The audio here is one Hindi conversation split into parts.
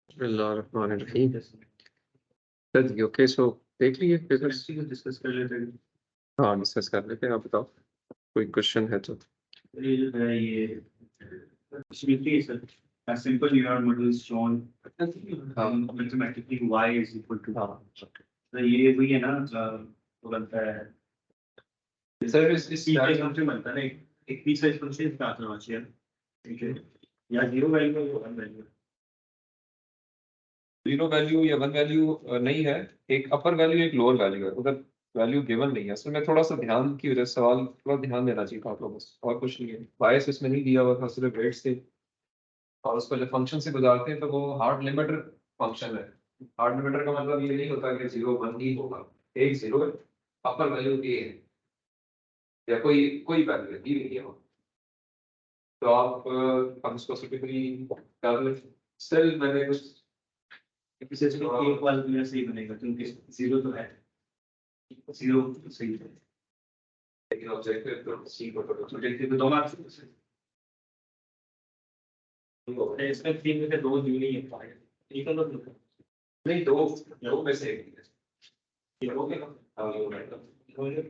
बिस्मिल्लाहिर्रहमानिर्रहीम। ओके, सो देख लिए पेपर्स। डिस्कस कर लेते हैं। हाँ, डिस्कस कर लेते हैं। आप बताओ, कोई क्वेश्चन है तो। ये जो है ये simply is a simple neural model is shown mathematically y is equal to हाँ, तो ये वही है ना वो बनता है सर इस c के फंक्शन बनता है ना एक पीसवाइज फंक्शन इसका आता होना चाहिए ठीक है या जीरो वैल्यू या वन वैल्यू जीरो वैल्यू या वन वैल्यू नहीं है, एक अपर वैल्यू एक लोअर वैल्यू है, उधर वैल्यू गिवन नहीं है। असल में थोड़ा सा ध्यान की वजह से सवाल थोड़ा ध्यान देना चाहिए था आप लोगों को, और कुछ नहीं है। बायस इसमें नहीं दिया हुआ था, सिर्फ वेट्स थे, और उसको जब फंक्शन से गुजारते हैं तो वो हार्ड लिमिटर फंक्शन है। हार्ड लिमिटर का मतलब ये नहीं होता कि जीरो वन ही होगा, एक जीरो है, अपर वैल्यू ए है, या कोई कोई वैल्यू है, ये नहीं है वो। तो आप हम इसको स्पेसिफिकली कर लें। स्टिल मैंने कुछ किसी से एक वाला भी ऐसे ही बनेगा क्योंकि जीरो तो है जीरो तो सही है लेकिन ऑब्जेक्टिव तो सी को तो देखते तो दो मार्क्स है इसमें तीन में से दो दी नहीं है पाए एक अलग नहीं, दो में से एक है। ये हो गया हाँ, ये होगा।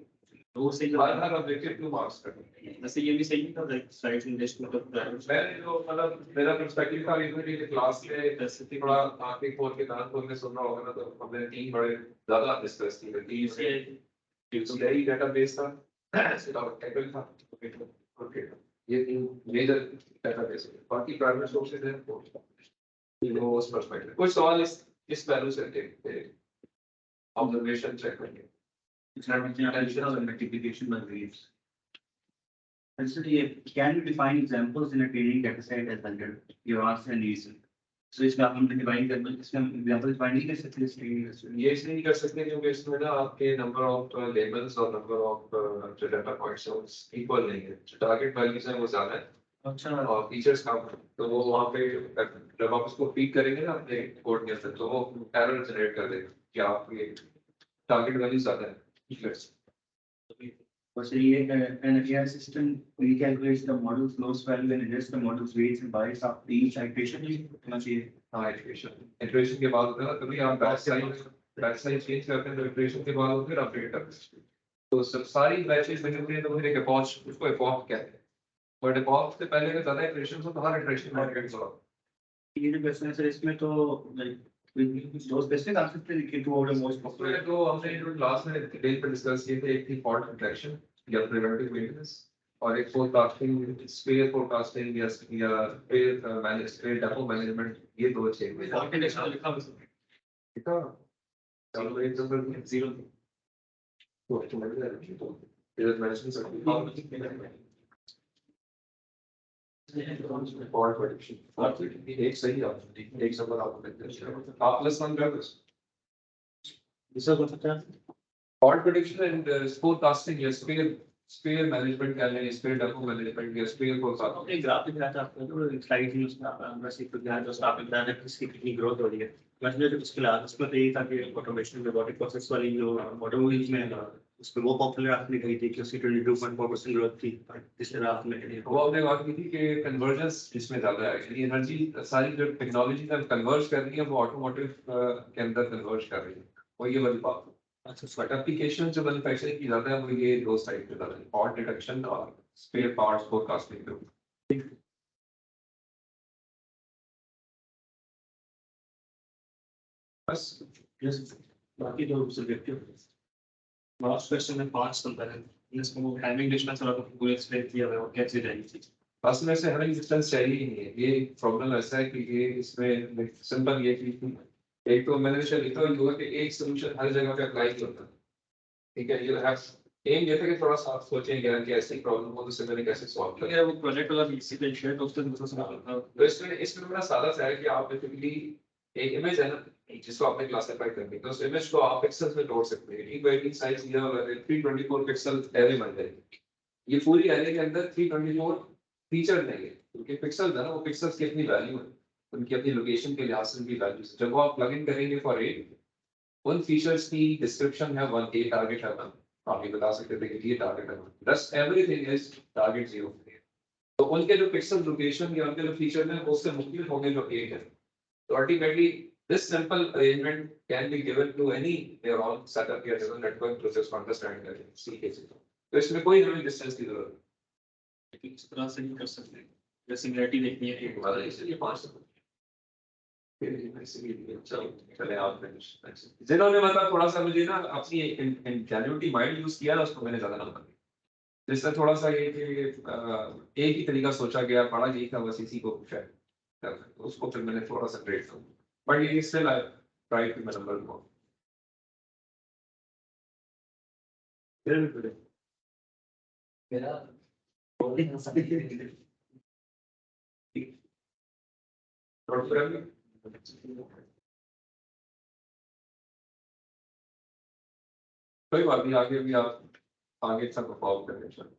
दो से हर ऑब्जेक्टिव 2 मार्क्स का है। वैसे ये भी सही था लाइक साइड इंडस्ट में तो मैंने जो मतलब मेरा पर्सपेक्टिव था ये क्लास में जैसे थोड़ा आंखें खोल के कान खोल के सुनना होगा ना, तो हमने तीन बड़े ज्यादा डिस्कस की थी। यही डेटाबेस था, टेबल था, ओके, ये तीन मेजर डेटाबेस है। बाकी प्राइवेट सोर्सेज हैं वो उस पर्सपेक्टिव। कुछ सवाल इस वैल्यू से थे, ऑब्जर्वेशन चेक करेंगे। Additional multiplication by waves. Actually, can you define examples in a training data set as 100? Your answer and reason. So इसमें आप हम डिफाइन कर इसमें हम एग्जांपल डिफाइन नहीं कर सकते इस ट्रेनिंग में ये इसलिए नहीं कर सकते क्योंकि इसमें ना आपके नंबर ऑफ लेबल्स और नंबर ऑफ जो डाटा पॉइंट्स इक्वल नहीं है। जो टारगेट वैल्यूज हैं वो ज्यादा है अच्छा और फीचर्स कम है, तो वो वहाँ पे जब आप उसको फीड करेंगे ना अपने कोड के अंदर, तो वो एरर जनरेट कर देगा कि आपके टारगेट वैल्यू ज्यादा है फीचर्स। वैसे ये an AI system recalculates the model's loss value and adjusts the model's weights and bias after each iteration होना चाहिए। हाँ, इटरेशन के बाद होता है, तभी आप बैच साइज चेंज करते हैं, तो इटरेशन के बाद फिर अपडेट करते हैं। तो सब सारी बैचेस में होते हैं, तो फिर एक एपॉच, उसको एपॉच कहते हैं। बट एपॉच से पहले का ज्यादा इटरेशन हो तो हर इटरेशन में अपडेट होगा। ये जो क्वेश्चन है सर इसमें तो लाइक दो स्पेसिफिक आंसर थे कि two out of most popular तो हमने जो क्लास में डिटेल पे डिस्कस किए थे, एक थी फॉल्ट डिटेक्शन या प्रिवेंटिव मेंटेनेंस, और एक फोरकास्टिंग, स्पेयर फोरकास्टिंग या spare manage, spare depot management. ये दो चीजें फॉल्ट डिटेक्शन लिखा हुआ है लिखा चलो एक नंबर जीरो तो लग रहा है तो इधर मेंशन सकते फॉल्ट प्रेडिक्शन एक सही ऑप्शन, एक नंबर आपको मिलता है। आप +1 कर दो। दूसरा कौन सा था फॉल्ट प्रेडिक्शन एंड फोरकास्टिंग या स्पेयर मैनेजमेंट क्या है, स्पेयर डेपो मैनेजमेंट या स्पेयर फोरकास्टिंग। एक ग्राफ दिखा था आपको तो स्लाइड में उसमें बस एक दिखा जो आप बता रहे किसकी कितनी ग्रोथ हो रही है। मतलब जो उसके बाद उसमें तो ये था कि ऑटोमेशन रोबोटिक प्रोसेस वाली जो ऑटोमोबाइल्स में उसमें वो पॉपुलर आपने कही थी कि उसकी 22.4% ग्रोथ थी। इस तरह आपने वो आपने बात की थी कि कन्वर्जेंस इसमें ज्यादा है, यानी एनर्जी सारी जो टेक्नोलॉजी का कन्वर्ज कर रही है वो ऑटोमोटिव के अंदर कन्वर्ज कर रही है, वो ये वाली बात। अच्छा, बट एप्लीकेशन जो मैन्युफैक्चरिंग की ज्यादा है वो ये दो साइड पे ज्यादा है, फॉल्ट डिटेक्शन और स्पेयर पार्ट्स फोरकास्टिंग। बस बाकी तो सब्जेक्टिव लास्ट क्वेश्चन में 5 नंबर है इसमें वो हैविंग डिस्टेंस और पूरे एक्सप्लेन किया हुआ है और कैसे जाएगी बस में से हमें डिस्टेंस चाहिए ही नहीं है। ये प्रॉब्लम ऐसा है कि ये इसमें सिंपल ये कि एक तो मैंने शायद लिखा हुआ है कि एक सॉल्यूशन हर जगह पे अप्लाई नहीं होता। ठीक है, ये हैव एम ये था कि थोड़ा सा आप सोचें कि ऐसी प्रॉब्लम हो तो उसे मैंने कैसे सॉल्व किया। वो प्रोजेक्ट वाला बीसी पे शेयर तो उससे दूसरा सवाल था तो इसमें बड़ा सादा सा है कि आप बेसिकली एक इमेज है ना जिसको आपने क्लासिफाई करनी है, तो उस इमेज को आप पिक्सेल्स में तोड़ सकते हैं। E/T साइज दिया हुआ है, 324 पिक्सल एरे बन जाएगी। ये पूरी एरे के अंदर 324 फीचर नहीं है क्योंकि पिक्सल है ना, वो पिक्सेल्स की अपनी वैल्यू है, उनकी अपनी लोकेशन के लिहाज से उनकी वैल्यूज। जब वो आप प्लग इन करेंगे फॉर ए, उन फीचर्स की डिस्क्रिप्शन है 1, ए टारगेट है 1, आप ये बता सकते थे कि ये टारगेट है 1, दस एवरीथिंग इज टारगेट 0। तो उनके जो पिक्सल लोकेशन या उनके जो फीचर हैं वो उससे मुख्तलिफ होंगे जो एक है। तो ultimately this simple arrangement can be given to any neuron setup या न्यूरल नेटवर्क जो इसको अंडरस्टैंड करे सीखे से। तो इसमें कोई हमें डिस्टेंस की जरूरत लेकिन इस तरह से नहीं कर सकते, जैसे सिमिलरिटी देखनी है एक बार नहीं, इसलिए 5 चले आप जिन्होंने मतलब थोड़ा सा मुझे ना अपनी इंजेन्युइटी माइंड यूज किया ना उसको मैंने ज्यादा नंबर दिया। जिससे थोड़ा सा ये कि एक ही तरीका सोचा गया पढ़ा यही था बस इसी को शायद उसको फिर मैंने थोड़ा सा ग्रेड किया बट ये still I try to my number को मेरा कोई बात नहीं आगे भी आप आगे सब परफॉर्म करें सर।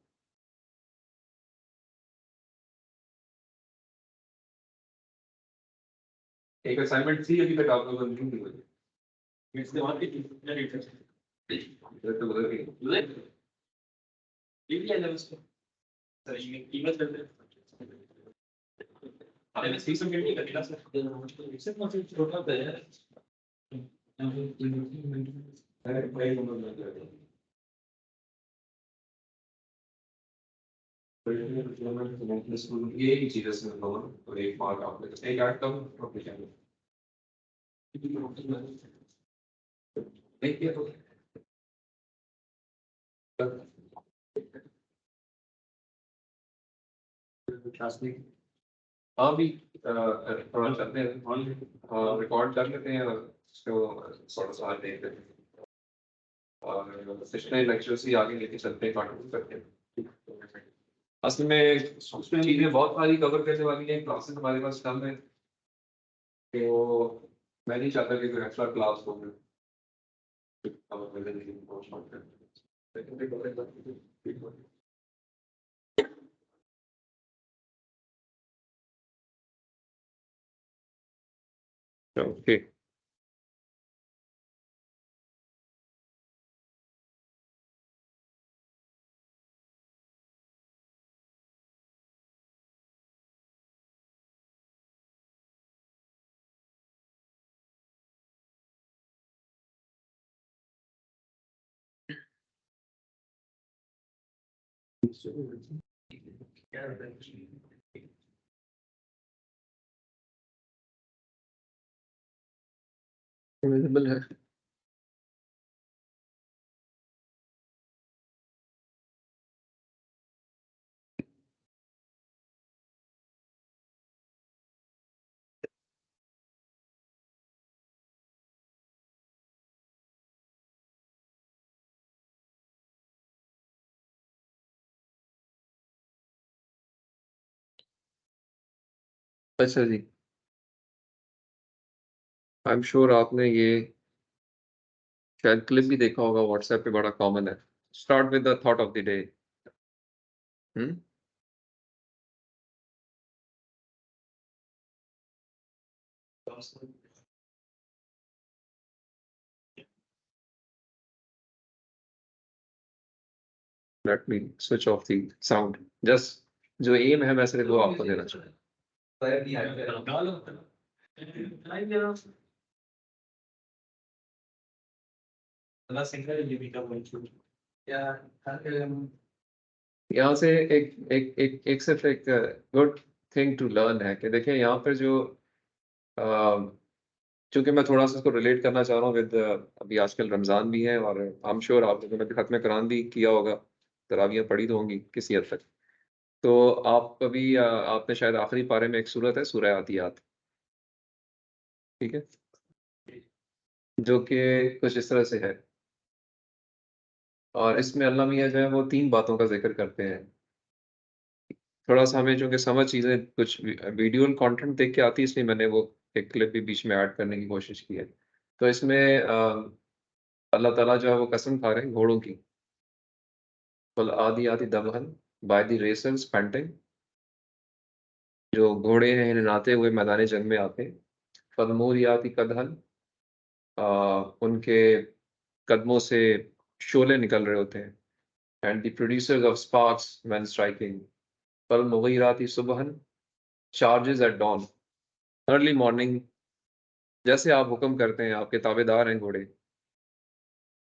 एक असाइनमेंट थी अभी तक आप लोगों ने नहीं दी मुझे इसके बाद भी कितना रेट है तो बदल गई ये भी है उसको सर ये कीमत करते हैं अरे मैं सीसन के लिए करेगा सर इससे मुझे छोटा पे है ये ही चीज़ है और एक मार्क आपने एक ऐड कम अपने चैनल नहीं किया तो हाँ भी थोड़ा चलते हैं रिकॉर्ड कर लेते हैं और उसको थोड़ा सा देखते हैं और पिछले लेक्चर से आगे लेके चलते हैं कंटिन्यू करते हैं। असल में उसमें चीज़ें बहुत सारी कवर करने वाली हैं क्लासेस हमारे पास कम है तो मैं नहीं चाहता कि कोई एक्स्ट्रा क्लास हो ओके विजिबल है अच्छा जी आई एम श्योर आपने ये शायद क्लिप भी देखा होगा व्हाट्सएप पे बड़ा कॉमन है start with the thought of the day hmm let me switch off the sound just जो एम है मैं सिर्फ वो आपको देना चाहता यहाँ से एक सिर्फ एक गुड थिंग टू लर्न है कि देखिए यहाँ पर जो चूंकि मैं थोड़ा सा इसको रिलेट करना चाह रहा हूँ विद अभी आजकल रमज़ान भी है और आई एम श्योर आप लोगों ने खत्म कुरान भी किया होगा तरावियाँ पढ़ी तो होंगी किसी हद तक तो आप अभी आपने शायद आखिरी पारे में एक सूरत है सूरह आदियात ठीक है जो कि कुछ इस तरह से है और इसमें अल्लाह मियाँ जो है वो 3 बातों का जिक्र करते हैं थोड़ा सा हमें चूंकि समझ चीज़ें कुछ वीडियो कंटेंट देख के आती है इसलिए मैंने वो एक क्लिप भी बीच में ऐड करने की कोशिश की है तो इसमें अल्लाह ताला जो है वो कसम खा रहे हैं घोड़ों की फल आदि आदि दमहन बाय द रेसर्स पैंटिंग जो घोड़े हैं इन्हें नहाते हुए मैदान जंग में आते हैं फलमूरियाती कदहन उनके कदमों से शोले निकल रहे होते हैं and the producers of sparks when striking फल मुगीराती सुबहन, charges at dawn, early morning, जैसे आप हुक्म करते हैं, आपके ताबेदार हैं घोड़े।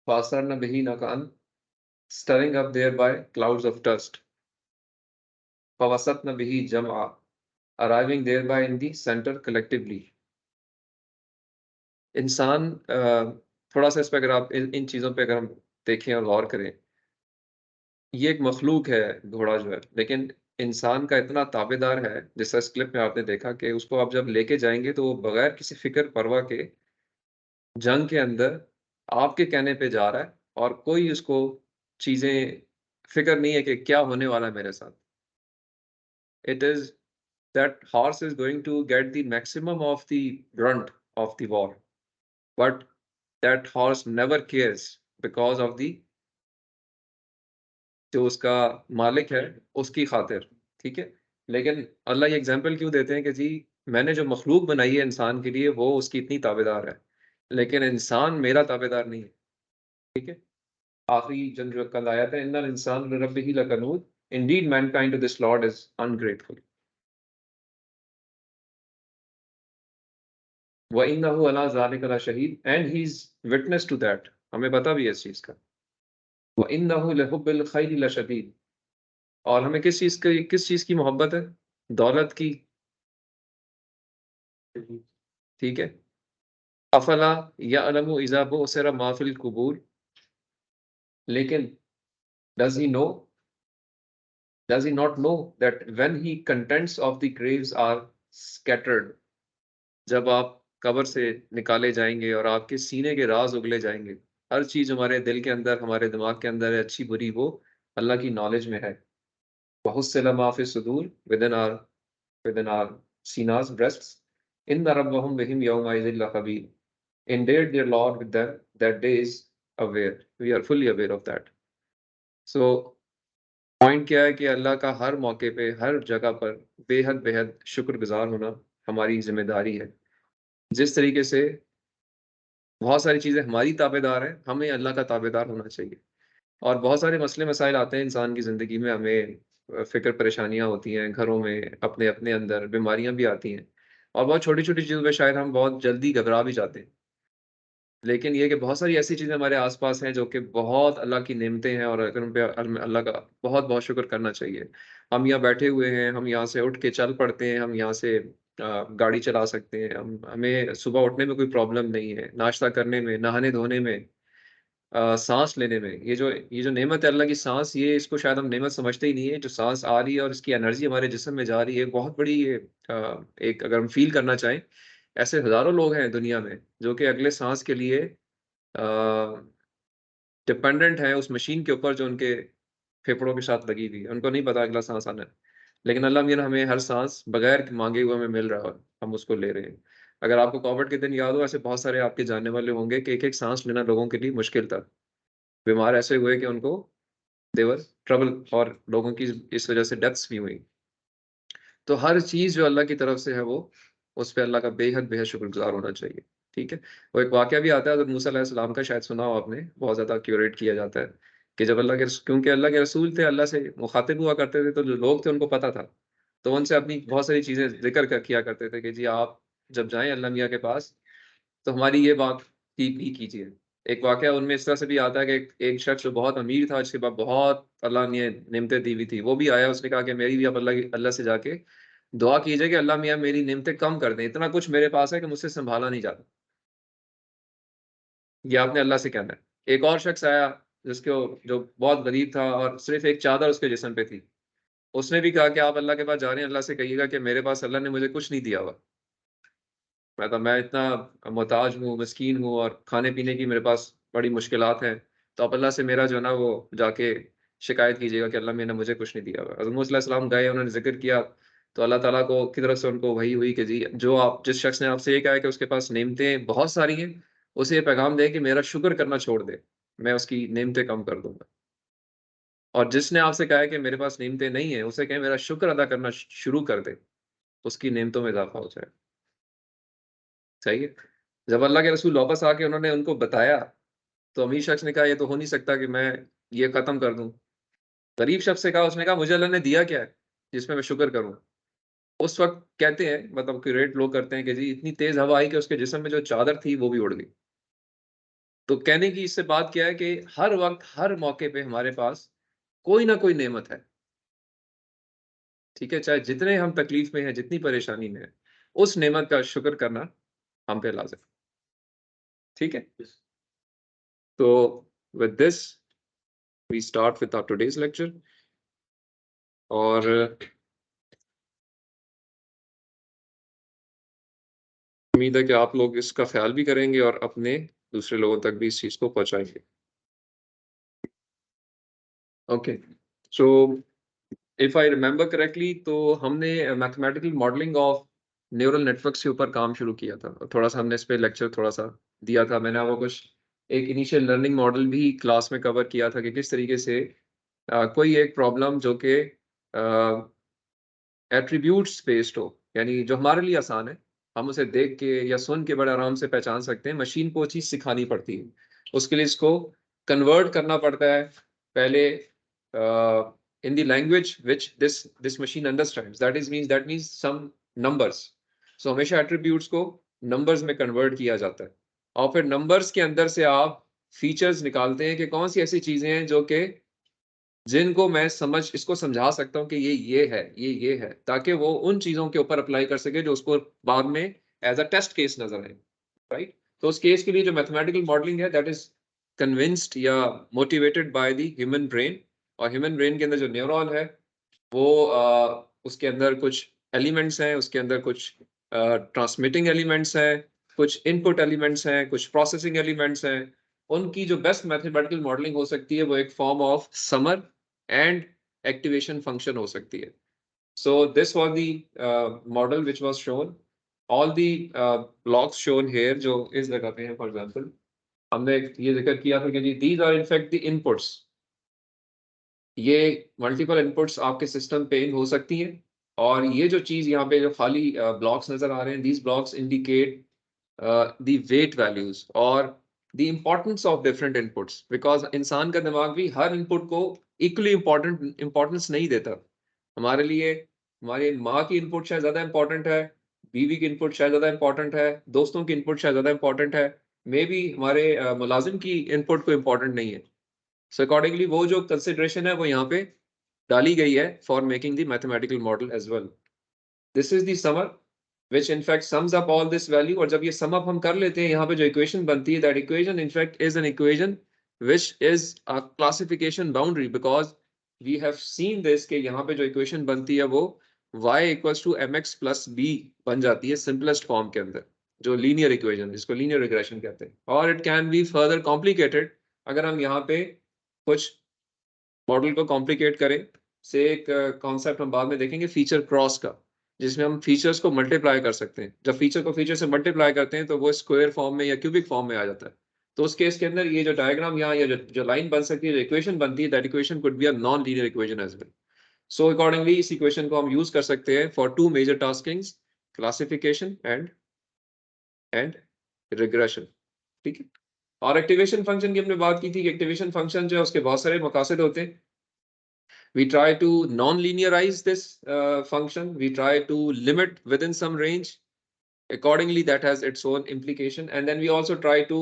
फासरन बिही नकान, stirring up thereby clouds of dust. फवसतन बिही जमआ, arriving thereby in the center collectively. इंसान थोड़ा सा इस पे अगर आप इन चीज़ों पे अगर हम देखें और गौर करें, ये एक मखलूक है घोड़ा जो है, लेकिन इंसान का इतना ताबेदार है, जैसा इस क्लिप में आपने देखा कि उसको आप जब लेके जाएंगे तो वो बगैर किसी फिक्र परवाह के जंग के अंदर आपके कहने पे जा रहा है, और कोई उसको चीज़ें फिक्र नहीं है कि क्या होने वाला है मेरे साथ। It is that horse is going to get the maximum of the brunt of the war, but that horse never cares because of the जो उसका मालिक है उसकी खातिर, ठीक है। लेकिन अल्लाह ये एग्जाम्पल क्यों देते हैं कि जी मैंने जो मखलूक बनाई है इंसान के लिए वो उसकी इतनी ताबेदार है, लेकिन इंसान मेरा ताबेदार नहीं है, ठीक है। आखिरी जन जो कल आया था, इन्नल इंसान लिरब्बिही लकनूद, indeed mankind to this lord is ungrateful व इन्नहु अला ज़ालिका लशहीद, and he is witness to that, हमें पता भी है इस चीज का। व इन्नहु लिहुब्बिल खैरि लशदीद, और हमें किस चीज की मोहब्बत है? दौलत की, ठीक है। अफला यअलमु इज़ा बुअसिरा मा फिल कुबूर, लेकिन does he know, does he not know that when he contents of the graves are scattered, जब आप कब्र से निकाले जाएंगे और आपके सीने के राज उगले जाएंगे, हर चीज हमारे दिल के अंदर, हमारे दिमाग के अंदर है, अच्छी बुरी, वो अल्लाह की नॉलेज में है। वहुस्सिल मा फी सुदूर, within our सीना's breasts, inna rabbahum bihim yawma idhil lakhabir, indeed their Lord with them that day is aware, we are fully aware of that. So point क्या है कि अल्लाह का हर मौके पे, हर जगह पर बेहद बेहद शुक्रगुजार होना हमारी जिम्मेदारी है। जिस तरीके से बहुत सारी चीज़ें हमारी ताबेदार हैं, हमें अल्लाह का ताबेदार होना चाहिए। और बहुत सारे मसले मसाइल आते हैं इंसान की ज़िंदगी में, हमें फ़िक्र परेशानियाँ होती हैं, घरों में, अपने अंदर बीमारियाँ भी आती हैं, और बहुत छोटी-छोटी चीज़ों पे शायद हम बहुत जल्दी घबरा भी जाते हैं। लेकिन ये है कि बहुत सारी ऐसी चीज़ें हमारे आस-पास हैं जो कि बहुत अल्लाह की नेमतें हैं, और अगर उन पे अल्लाह का बहुत-बहुत शुक्र करना चाहिए। हम यहाँ बैठे हुए हैं, हम यहाँ से उठ के चल पड़ते हैं, हम यहाँ से गाड़ी चला सकते हैं, हमें सुबह उठने में कोई प्रॉब्लम नहीं है, नाश्ता करने में, नहाने-धोने में, साँस लेने में। ये जो नेमत है अल्लाह की साँस, ये इसको शायद हम नेमत समझते ही नहीं है। जो साँस आ रही है और इसकी एनर्जी हमारे जिस्म में जा रही है, बहुत बड़ी ये एक अगर हम फ़ील करना चाहें, ऐसे हज़ारों लोग हैं दुनिया में जो कि अगले साँस के लिए डिपेंडेंट हैं उस मशीन के ऊपर जो उनके फेफड़ों के साथ लगी हुई है। उनको नहीं पता अगला साँस आना है। लेकिन अल्लाह मियाँ हमें हर साँस बगैर माँगे हुए हमें मिल रहा है और हम उसको ले रहे हैं। अगर आपको कोविड के दिन याद हो, ऐसे बहुत सारे आपके जानने वाले होंगे कि एक-एक साँस लेना लोगों के लिए मुश्किल था। बीमार ऐसे हुए कि उनको दे वर ट्रबल, और लोगों की इस वज़ह से डेथ्स भी हुई। तो हर चीज़ जो अल्लाह की तरफ से है, वो उस पे अल्लाह का बेहद-बेहद शुक्रगुज़ार होना चाहिए, ठीक है? वो एक वाक़या भी आता है, हज़रत मूसा अलैहि सलाम का, शायद सुना हो आपने, बहुत ज़्यादा क्यूरेट किया जाता है कि जब क्योंकि अल्लाह के रसूल थे, अल्लाह से मुख़ातिब हुआ करते थे, तो जो लोग थे उनको पता था। तो उनसे अपनी बहुत सारी चीज़ें ज़िक्र किया करते थे कि जी आप जब जाएँ अल्लाह मियाँ के पास, तो हमारी ये बात ही कीजिए। एक वाक़या उनमें इस तरह से भी आता है कि एक एक शख़्स जो बहुत अमीर था, जिसके पास बहुत अल्लाह ने नेमतें दी हुई थी, वो भी आया, उसने कहा कि मेरी भी आप अल्लाह से जाके दुआ कीजिए कि अल्लाह मियाँ मेरी नेमतें कम कर दें, इतना कुछ मेरे पास है कि मुझसे सँभाला नहीं जाता। ये आपने अल्लाह से कहना है। एक और शख़्स आया, जिसको जो बहुत गरीब था और सिर्फ़ एक चादर उसके जिस्म पे थी। उसने भी कहा कि आप अल्लाह के पास जा रहे हैं, अल्लाह से कहिएगा कि मेरे पास अल्लाह ने मुझे कुछ नहीं दिया हुआ। मैं इतना मोहताज हूँ, मिस्कीन हूँ, और खाने-पीने की मेरे पास बड़ी मुश्किलात हैं। तो आप अल्लाह से मेरा जो है ना वो जाके शिकायत कीजिएगा कि अल्लाह ने मुझे कुछ नहीं दिया हुआ। हज़रत मूसा अलैहिस्सलाम गए, उन्होंने ज़िक्र किया, तो अल्लाह ताला को की तरफ से उनको वही हुई कि जी जो आप जिस शख़्स ने आपसे ये कहा है कि उसके पास नेमतें बहुत सारी हैं, उसे ये पैगाम दें कि मेरा शुक्र करना छोड़ दे, मैं उसकी नेमतें कम कर दूँगा। और जिसने आपसे कहा है कि मेरे पास नेमतें नहीं हैं, उसे कहें मेरा शुक्र अदा करना शुरू कर दे, उसकी नेमतों में इज़ाफ़ा हो जाए। सही है? जब अल्लाह के रसूल वापस आके उन्होंने उनको बताया, तो अमीर शख्स ने कहा ये तो हो नहीं सकता कि मैं ये ख़त्म कर दूँ। गरीब शख्स से कहा, उसने कहा मुझे अल्लाह ने दिया क्या है? जिसमें मैं शुक्र करूँ। उस वक्त कहते हैं, मतलब क्यूरेट लोग करते हैं कि जी इतनी तेज हवा आई कि उसके जिस्म में जो चादर थी वो भी उड़ गई। तो कहने की इससे बात क्या है कि हर वक्त हर मौके पे हमारे पास कोई ना कोई नेमत है, ठीक है, चाहे जितने हम तकलीफ में हैं, जितनी परेशानी में है, उस नेमत का शुक्र करना हम पे लाजिम, ठीक है। तो with this we start with our today's lecture, और उम्मीद है कि आप लोग इसका ख्याल भी करेंगे और अपने दूसरे लोगों तक भी इस चीज को पहुंचाएंगे। Okay, so if I remember correctly, तो हमने mathematical modelling of neural networks के ऊपर काम शुरू किया था। थोड़ा सा हमने इस पे लेक्चर थोड़ा सा दिया था। मैंने आपको कुछ एक इनिशियल लर्निंग मॉडल भी क्लास में कवर किया था कि किस तरीके से कोई एक प्रॉब्लम जो कि एट्रीब्यूट्स बेस्ड हो, यानी जो हमारे लिए आसान है, हम उसे देख के या सुन के बड़े आराम से पहचान सकते हैं, मशीन को वो चीज़ सिखानी पड़ती है। उसके लिए इसको कन्वर्ट करना पड़ता है पहले in the language which this machine understands, that means some numbers. So हमेशा एट्रीब्यूट्स को नंबर्स में कन्वर्ट किया जाता है, और फिर नंबर्स के अंदर से आप फीचर्स निकालते हैं कि कौन सी ऐसी चीज़ें हैं जो कि जिनको मैं इसको समझा सकता हूँ कि ये है, ये है, ताकि वो उन चीज़ों के ऊपर अप्लाई कर सके जो उसको बाद में एज अ टेस्ट केस नजर आए, राइट। तो उस केस के लिए जो मैथमेटिकल मॉडलिंग है, दैट इज कन्विंस्ड या motivated by the human brain. और ह्यूमन ब्रेन के अंदर जो न्यूरॉन है वो उसके अंदर कुछ एलिमेंट्स हैं, उसके अंदर कुछ ट्रांसमिटिंग एलिमेंट्स हैं, कुछ इनपुट एलिमेंट्स हैं, कुछ प्रोसेसिंग एलिमेंट्स हैं। उनकी जो बेस्ट मैथमेटिकल मॉडलिंग हो सकती है वो एक form of summer and activation function हो सकती है। So this was the model which was shown. All the blocks shown here जो इस जगह पे हैं, for example, हमने ये जिक्र किया था कि जी these are in fact the inputs. ये मल्टीपल इनपुट्स आपके सिस्टम पे इन हो सकती हैं, और ये जो चीज़ यहाँ पे जो खाली ब्लॉक्स नजर आ रहे हैं, these blocks indicate the weight values और the importance of different inputs, because इंसान का दिमाग भी हर इनपुट को इक्वली इम्पोर्टेंस नहीं देता। हमारे लिए हमारी माँ की इनपुट शायद ज़्यादा इंपॉर्टेंट है, बीवी की इनपुट शायद ज़्यादा इंपॉर्टेंट है, दोस्तों की इनपुट शायद ज़्यादा इंपॉर्टेंट है, मे बी हमारे मुलाजिम की इनपुट को इम्पॉर्टेंट नहीं है। सो अकॉर्डिंगली वो जो कंसिडरेशन है वो यहाँ पे डाली गई है for making the mathematical model as well. This is the summer which in fact sums up all this value। और जब ये sum up हम कर लेते हैं, यहाँ पे जो equation बनती है, that equation in fact is an equation which is a classification boundary, because we have seen this कि यहाँ पे जो equation बनती है वो y equals to mx plus b बन जाती है simplest form के अंदर, जो linear equation जिसको linear regression कहते हैं। और it can be further complicated अगर हम यहाँ पे कुछ मॉडल को कॉम्प्लिकेट करें। से एक कॉन्सेप्ट हम बाद में देखेंगे फीचर क्रॉस का, जिसमें हम फीचर्स को मल्टीप्लाई कर सकते हैं। जब फीचर को फीचर से मल्टीप्लाई करते हैं तो वो स्क्वायर फॉर्म में या क्यूबिक फॉर्म में आ जाता है। तो उस केस के अंदर ये जो डायग्राम यहाँ या जो लाइन बन सकती है, जो इक्वेशन बनती है, that equation could be a non linear equation as well. So accordingly इस इक्वेशन को हम यूज कर सकते हैं for two major taskings, classification and regression, ठीक है। और एक्टिवेशन फंक्शन की हमने बात की थी कि एक्टिवेशन फंक्शन जो है उसके बहुत सारे मकासद होते हैं। We try to non-linearize this function. We try to limit within some range. Accordingly, that has its own implication. And then we also try to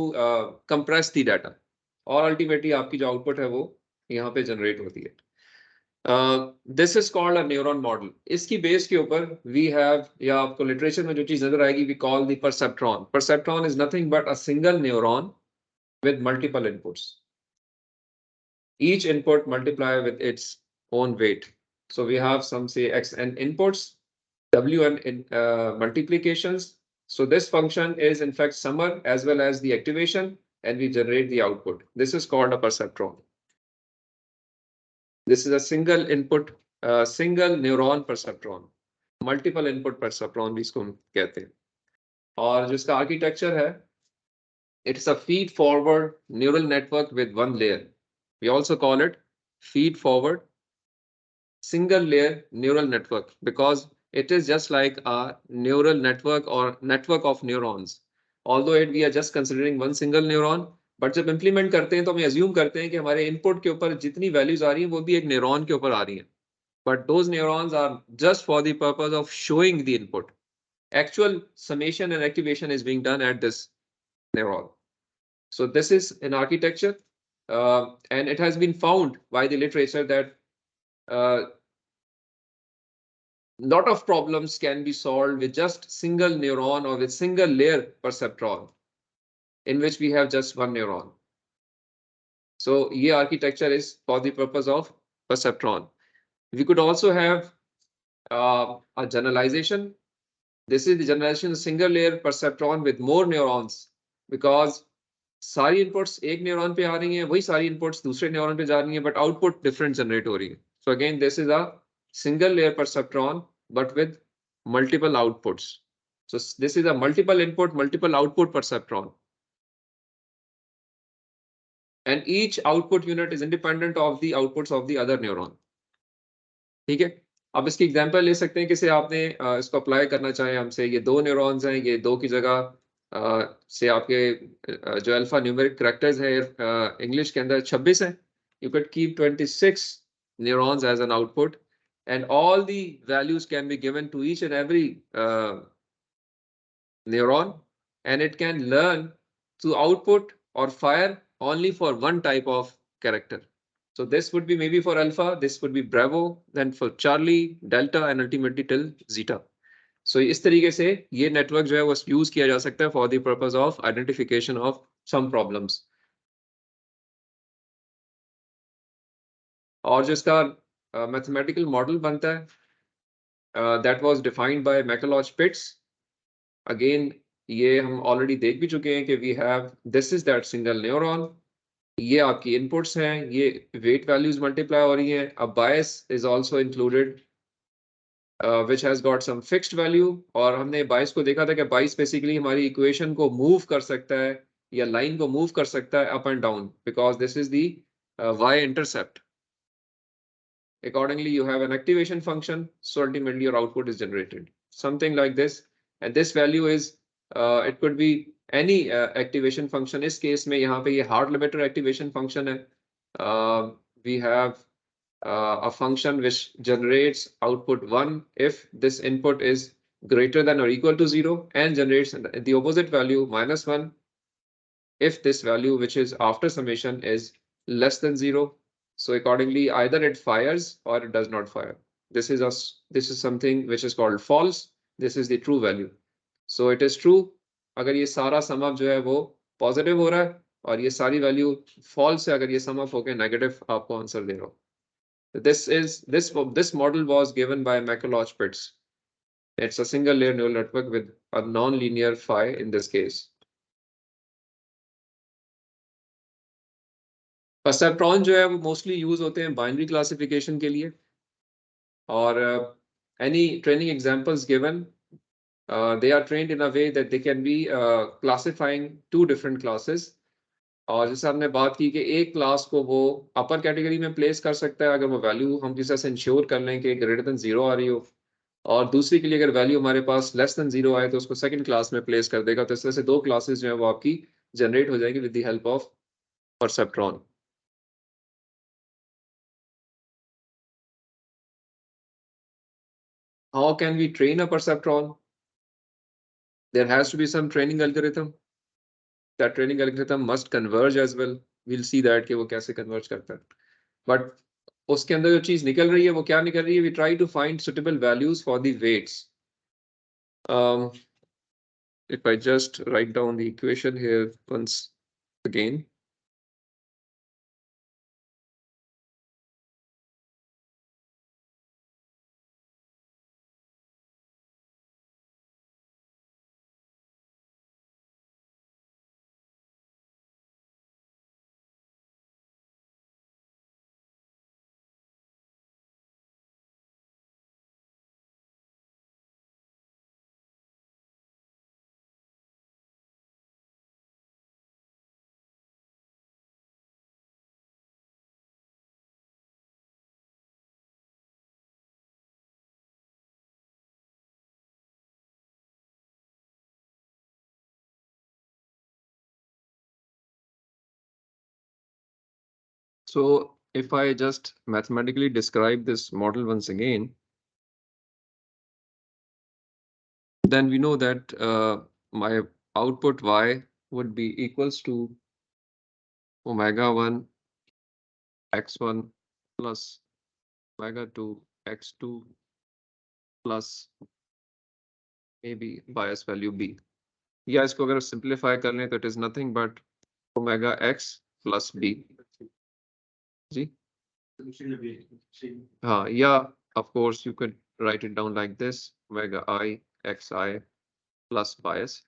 compress the data. और ultimately आपकी जो output है वो यहाँ पे generate होती है। This is called a neuron model. इसकी base के ऊपर we have, या आपको literature में जो चीज़ नजर आएगी, we call the perceptron. Perceptron is nothing but a single neuron with multiple inputs. Each input multiply with its own weight. So we have some say xn inputs, wn multiplications. So this function is in fact summer as well as the activation, and we generate the output. This is called a perceptron. This is a single input, single neuron perceptron. Multiple input perceptron भी इसको कहते हैं। और जिसका architecture है, it's a feed forward neural network with one layer. We also call it feed forward single layer neural network, because it is just like a neural network or network of neurons. Although we are just considering one single neuron, but जब implement करते हैं तो हम assume करते हैं कि हमारे input के ऊपर जितनी values आ रही हैं वो भी एक neuron के ऊपर आ रही हैं। but those neurons are just for the purpose of showing the input. Actual summation and activation is being done at this neuron. So this is an architecture, and it has been found by the literature that lot of problems can be solved with just single neuron or with single layer perceptron, in which we have just one neuron. So ये architecture is for the purpose of perceptron. We could also have a generalization. This is the generalization single layer perceptron with more neurons, because सारी inputs एक neuron पे आ रही हैं, वही सारी inputs दूसरे neuron पे जा रही हैं, but output different generate हो रही है. So again, this is a single layer perceptron, but with multiple outputs. So this is a multiple input, multiple output perceptron. And each output unit is independent of the outputs of the other neuron. ठीक है, अब इसकी एग्जांपल ले सकते हैं किसे आपने इसको अप्लाई करना चाहे हमसे, ये दो न्यूरॉन्स हैं, ये दो की जगह से आपके जो अल्फा न्यूमेरिक कैरेक्टर्स हैं इंग्लिश के अंदर 26 हैं, you can keep 26 neurons as an output, and all the values can be given to each and every neuron, and it can learn to output or fire only for one type of character. So this would be maybe for alpha, this would be bravo, then for charlie, delta, and ultimately till zeta. So इस तरीके से ये नेटवर्क जो है वो यूज किया जा सकता है for the purpose of identification of some problems. और जो इसका मैथमेटिकल मॉडल बनता है that was defined by McCulloch Pitts. Again ये हम ऑलरेडी देख भी चुके हैं कि we have this is that single neuron, ये आपकी इनपुट्स हैं, ये वेट वैल्यूज मल्टीप्लाई हो रही हैं. अब बायस is also included which has got some fixed value, और हमने बायस को देखा था कि बायस बेसिकली हमारी इक्वेशन को मूव कर सकता है या लाइन को मूव कर सकता है up and down, because this is the y intercept. Accordingly, you have an activation function, so ultimately your output is generated. Something like this, and this value is it could be any activation function. इस केस में यहाँ पे ये hard limiter activation function है. We have a function which generates output 1 if this input is greater than or equal to 0, and generates the opposite value -1 if this value, which is after summation, is less than 0. So accordingly, either it fires or it does not fire. This is something which is called false. This is the true value. So it is true अगर ये सारा sum up जो है वो positive हो रहा है, और ये सारी value false है अगर ये sum up होके negative आपको आंसर दे रहा हो. This model was given by McCulloch-Pitts. It's a single layer neural network with a non-linear phi in this case. Perceptron जो है वो मोस्टली यूज होते हैं बाइनरी क्लासिफिकेशन के लिए, और any training examples given they are trained in a way that they can be classifying to different classes. और जैसे हमने बात की कि एक क्लास को वो अपर कैटेगरी में प्लेस कर सकता है अगर वो वैल्यू हम किसी से इंश्योर कर लें कि ग्रेटर देन 0 आ रही हो, और दूसरी के लिए अगर वैल्यू हमारे पास लेस देन 0 आए तो उसको सेकंड क्लास में प्लेस कर देगा. तो इस तरह से दो क्लासेस जो है वो आपकी जनरेट हो जाएगी with the help of perceptron. How can we train a perceptron? There has to be some training algorithm. That training algorithm must converge as well. We'll see that कि वो कैसे converge करता है. But उसके अंदर जो चीज निकल रही है वो क्या निकल रही है? We try to find suitable values for the weights. If I just write down the equation here once again. So if I just mathematically describe this model once again, then we know that my output y would be equals to omega 1 x1 plus omega 2 x2 plus maybe bias value b. या इसको अगर सिंप्लीफाई कर लें तो it is nothing but omega x plus b जी हाँ या of course you could write it down like this omega I xi plus bias.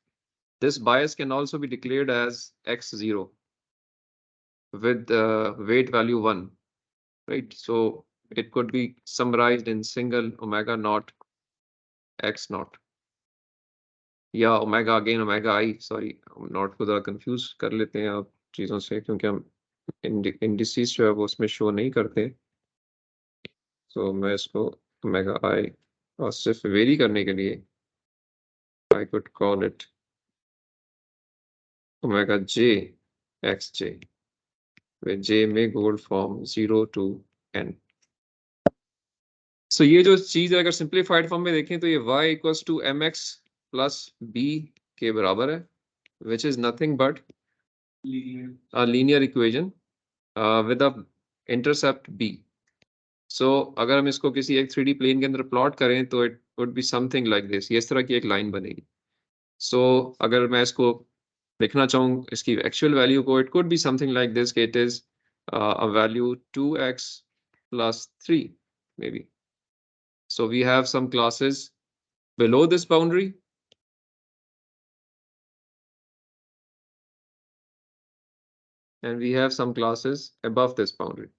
This bias can also be declared as x0 with weight value 1, right? So it could be summarized in single omega naught x naught या omega again omega I sorry not को ज़रा कंफ्यूज कर लेते हैं आप चीज़ों से क्योंकि हम इंडिसेस जो है वो उसमें शो नहीं करते। तो मैं इसको ओमेगा आई और सिर्फ वेरी करने के लिए I could call it omega J x J with j may go from 0 to n. So ये जो चीज है अगर सिंप्लीफाइड फॉर्म में देखें तो ये y equals to mx plus b के बराबर है which is nothing but a linear equation with a intercept b. So अगर हम इसको किसी एक 3D प्लेन के अंदर प्लॉट करें तो it would be something like this. ये इस तरह की एक लाइन बनेगी. So अगर मैं इसको लिखना चाहूँ इसकी एक्चुअल वैल्यू को it could be something like this. It is a value 2x plus 3 maybe. So we have some classes below this boundary. And we have some classes above this boundary.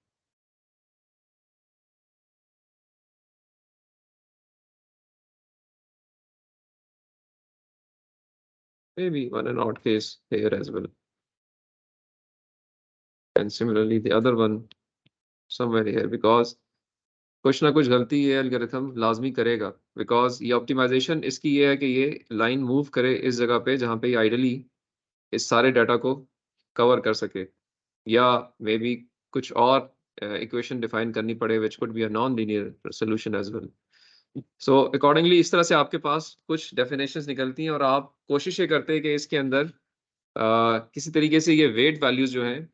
Maybe one an odd case here as well. And similarly, the other one somewhere here because कुछ ना कुछ गलती ये एल्गोरिथम लाजमी करेगा बिकॉज ये ऑप्टिमाइजेशन इसकी ये है कि ये लाइन मूव करे इस जगह पे जहाँ पे आइडली इस सारे डाटा को कवर कर सके या मे बी कुछ और इक्वेशन डिफाइन करनी पड़े which could be a non linear solution as well. So accordingly इस तरह से आपके पास कुछ डेफिनेशंस निकलती हैं और आप कोशिश ये करते हैं कि इसके अंदर किसी तरीके से ये वेट वैल्यूज जो हैं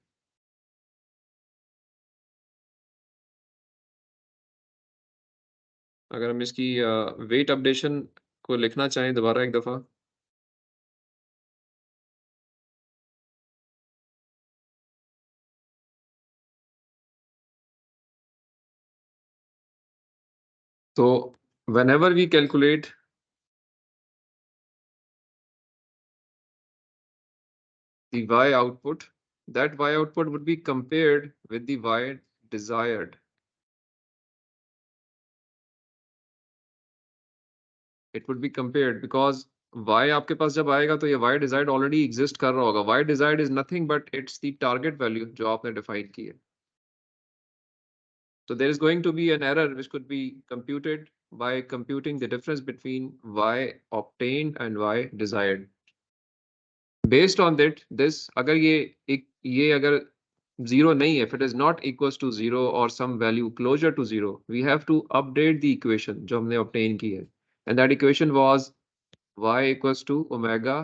अगर हम इसकी वेट अपडेशन को लिखना चाहें दोबारा एक दफ़ा तो whenever we calculate the y output, that y output would be compared with the y desired. It would be compared because y आपके पास जब आएगा तो ये y desired already exist कर रहा होगा. Y desired is nothing but it's the target value जो आपने define की है. So there is going to be an error which could be computed by computing the difference between y obtained and y desired. Based on that, this अगर ये अगर zero नहीं है, if it is not equals to zero or some value closer to zero, we have to update the equation जो हमने obtain की है, and that equation was y equals to omega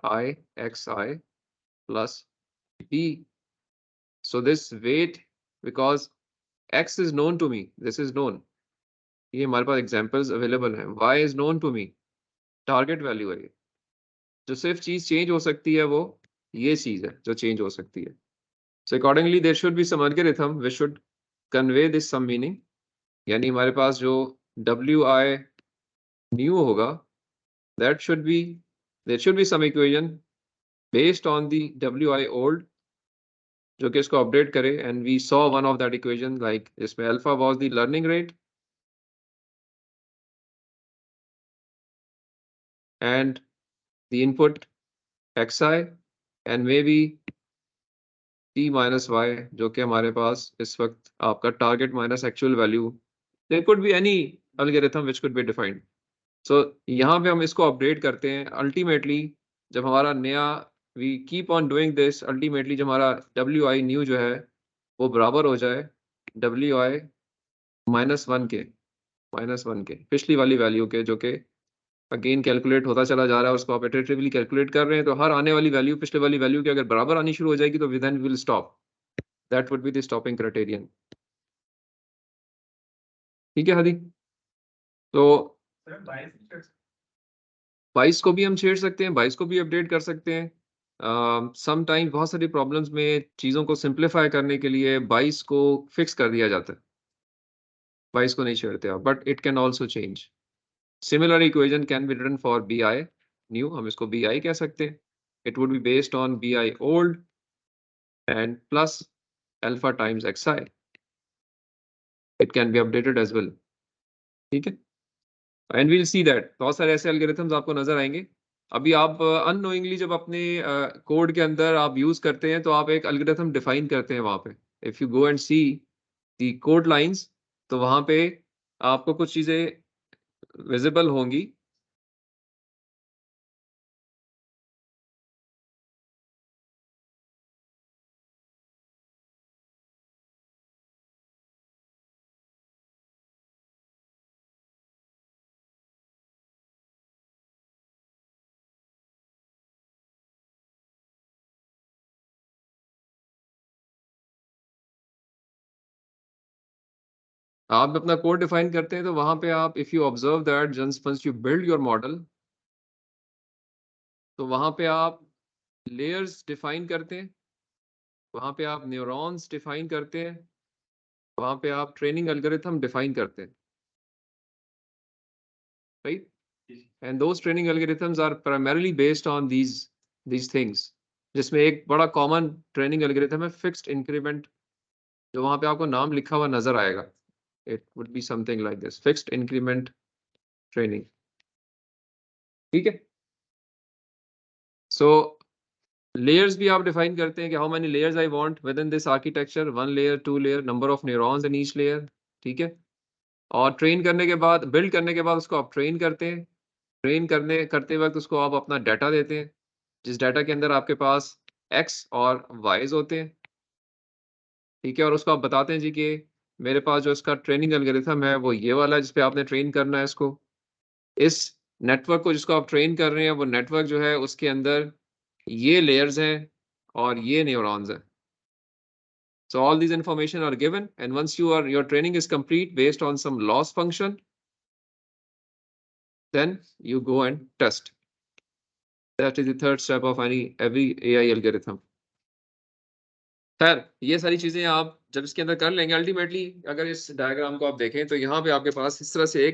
I xi plus b. So this weight because x is known to me, this is known. ये हमारे पास examples available हैं. Y is known to me, target value है ये. जो सिर्फ चीज चेंज हो सकती है वो ये चीज है जो चेंज हो सकती है. So accordingly there should be some algorithm which should convey this some meaning. यानी हमारे पास जो wi new होगा that should be there should be some equation based on the wi old जो कि इसको अपडेट करे and we saw one of that equation like इसमें alpha was the learning rate and the input xi and maybe t minus y जो कि हमारे पास इस वक्त आपका target minus actual value there could be any algorithm which could be defined. So यहाँ पे हम इसको अपडेट करते हैं अल्टीमेटली जब हमारा नया we keep on doing this ultimately जब हमारा wi न्यू जो है वो बराबर हो जाए WI -1 के पिछली वाली वैल्यू के, जो कि अगेन कैलकुलेट होता चला जा रहा है, उसको आप इटरेटिवली कैलकुलेट कर रहे हैं, तो हर आने वाली वैल्यू पिछले वाली वैल्यू के अगर बराबर आनी शुरू हो जाएगी तो then we will stop. That would be the stopping criterion. ठीक है हादी? तो 22 को भी हम छेड़ सकते हैं, 22 को भी अपडेट कर सकते हैं। सम टाइम्स बहुत सारी प्रॉब्लम्स में चीज़ों को सिंप्लीफाई करने के लिए 22 को फिक्स कर दिया जाता है, 22 को नहीं छेड़ते आप, but it can also change. Similar equation can be written for BI new, हम इसको BI कह सकते हैं। It would be based on BI old and plus alpha times xi. It can be updated as well. ठीक है? And we'll see that बहुत सारे ऐसे algorithms आपको नजर आएंगे। अभी आप unknowingly जब अपने कोड के अंदर आप यूज करते हैं तो आप एक algorithm define करते हैं वहां पे। If you go and see the code lines, तो वहां पे आपको कुछ चीजें विजिबल होंगी। आप अपना कोड डिफाइन करते हैं तो वहां पे आप if you observe that once you build your model, तो वहां पे आप लेयर्स डिफाइन करते हैं, वहां पे आप न्यूरॉन्स डिफाइन करते हैं, वहां पे आप ट्रेनिंग एल्गोरिथम डिफाइन करते हैं, right? And those training algorithms are primarily based on these things, जिसमें एक बड़ा कॉमन ट्रेनिंग एल्गोरिथम है फिक्स्ड इंक्रीमेंट, जो वहां पे आपको नाम लिखा हुआ नजर आएगा। It would be something like this, fixed increment training. ठीक है? सो लेयर्स भी आप डिफाइन करते हैं कि how many layers I want with in this architecture, 1 layer, 2 layer, number of neurons in each layer. ठीक है? और ट्रेन करने के बाद, बिल्ड करने के बाद उसको आप ट्रेन करते हैं। ट्रेन करते वक्त उसको आप अपना डाटा देते हैं, जिस डाटा के अंदर आपके पास एक्स और वाईज होते हैं। ठीक है? और उसको आप बताते हैं जी कि मेरे पास जो इसका ट्रेनिंग एल्गोरिथम है वो ये वाला है, जिस पे आपने ट्रेन करना है इसको। इस नेटवर्क को जिसको आप ट्रेन कर रहे हैं, वो नेटवर्क जो है उसके अंदर ये लेयर्स हैं और ये न्यूरॉन्स हैं। So all these information are given, and once your training is complete based on some loss function, then you go and test. That is the third step of every AI algorithm. खैर, ये सारी चीजें आप जब इसके अंदर कर लेंगे, अल्टीमेटली अगर इस डायग्राम को आप देखें तो यहाँ पे आपके पास इस तरह से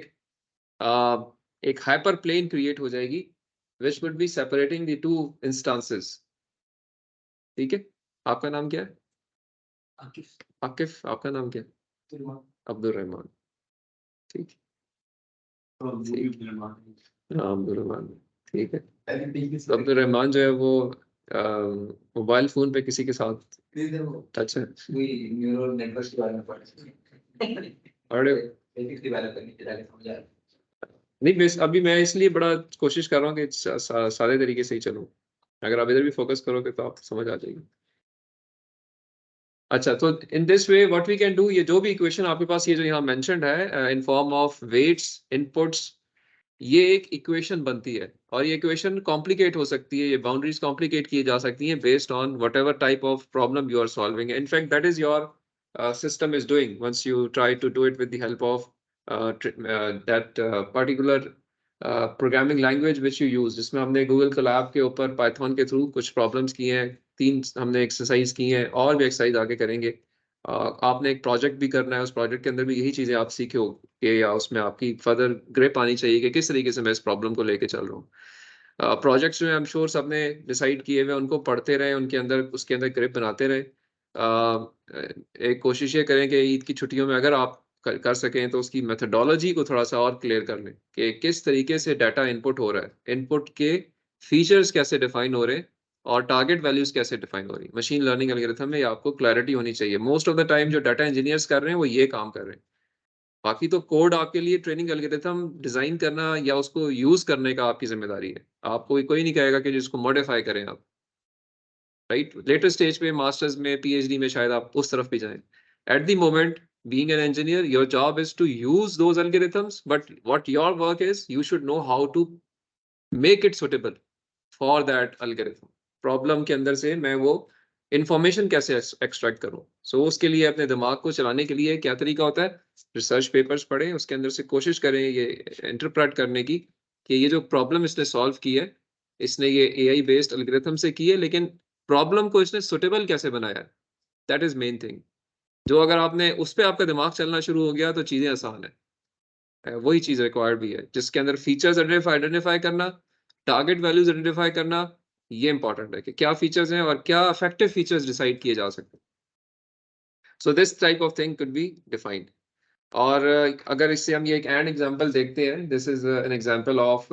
एक हाइपर प्लेन क्रिएट हो जाएगी, which would be separating the two instances. ठीक है? आपका नाम क्या है? आकिफ, आपका नाम क्या है? अब्दुल रहमान। ठीक है? अब्दुल रहमान, ठीक है। अब्दुल रहमान जो है वो मोबाइल फोन पे किसी के साथ टच है। नहीं, बस अभी मैं इसलिए बड़ा कोशिश कर रहा हूँ कि सारे तरीके से ही चलूं। अगर आप इधर भी फोकस करोगे तो आप समझ आ जाएगी। अच्छा, तो in this way what we can do, ये जो भी इक्वेशन आपके पास ये जो यहाँ मेंशन्ड है in form of weights, inputs, ये एक इक्वेशन बनती है, और ये इक्वेशन कॉम्प्लिकेट हो सकती है, ये बाउंड्रीज कॉम्प्लिकेट की जा सकती हैं based on whatever type of problem you are solving. In fact that is your system is doing once you try to do it with the help of that particular programming language which you use, जिसमें हमने गूगल कोलैब के ऊपर पाइथन के थ्रू कुछ प्रॉब्लम्स की हैं, 3 हमने एक्सरसाइज की हैं, और भी एक्सरसाइज आगे करेंगे। आपने एक प्रोजेक्ट भी करना है, उस प्रोजेक्ट के अंदर भी यही चीजें आप सीखे हो कि, या उसमें आपकी फर्दर ग्रिप आनी चाहिए कि किस तरीके से मैं इस प्रॉब्लम को लेके चल रहा हूँ। प्रोजेक्ट्स जो है आई एम श्योर सबने डिसाइड किए हुए, उनको पढ़ते रहे, उनके अंदर उसके अंदर ग्रिप बनाते रहे। एक कोशिश ये करें कि ईद की छुट्टियों में अगर आप कर सकें तो उसकी मेथडोलॉजी को थोड़ा सा और क्लियर कर लें कि किस तरीके से डाटा इनपुट हो रहा है, इनपुट के फीचर्स कैसे डिफाइन हो रहे हैं, और टारगेट वैल्यूज कैसे डिफाइन हो रही है। मशीन लर्निंग एल्गोरिथम में आपको क्लैरिटी होनी चाहिए। मोस्ट ऑफ द टाइम जो डाटा इंजीनियर्स कर रहे हैं वो ये काम कर रहे हैं। बाकी तो कोड आपके लिए ट्रेनिंग एल्गोरिथम डिजाइन करना या उसको यूज करने का आपकी जिम्मेदारी है। आपको कोई नहीं कहेगा कि जिसको मॉडिफाई करें आप। राइट? लेटर स्टेज पे मास्टर्स में, पीएचडी में शायद आप उस तरफ भी जाएं. At the moment, being an engineer, your job is to use those algorithms, but what your work is, you should know how to make it suitable for that algorithm. Problem के अंदर से मैं वो इंफॉर्मेशन कैसे एक्सट्रैक्ट करूं. सो उसके लिए अपने दिमाग को चलाने के लिए क्या तरीका होता है? रिसर्च पेपर्स पढ़ें, उसके अंदर से कोशिश करें ये इंटरप्रेट करने की कि ये जो प्रॉब्लम इसने सॉल्व की है, इसने ये एआई बेस्ड एल्गोरिथम से की है, लेकिन प्रॉब्लम को इसने सुटेबल कैसे बनाया है. That is main thing. जो अगर आपने उस पर आपका दिमाग चलना शुरू हो गया तो चीजें आसान है. वही चीज रिक्वायर्ड भी है, जिसके अंदर फीचर्स आइडेंटिफाई करना, टारगेट वैल्यूज आइडेंटिफाई करना, ये इंपॉर्टेंट है कि क्या फीचर्स हैं और क्या इफेक्टिव फीचर्स डिसाइड किए जा सकते हैं. So this type of thing could be defined. और अगर इससे हम ये एक एंड एग्जांपल देखते हैं, this is an example of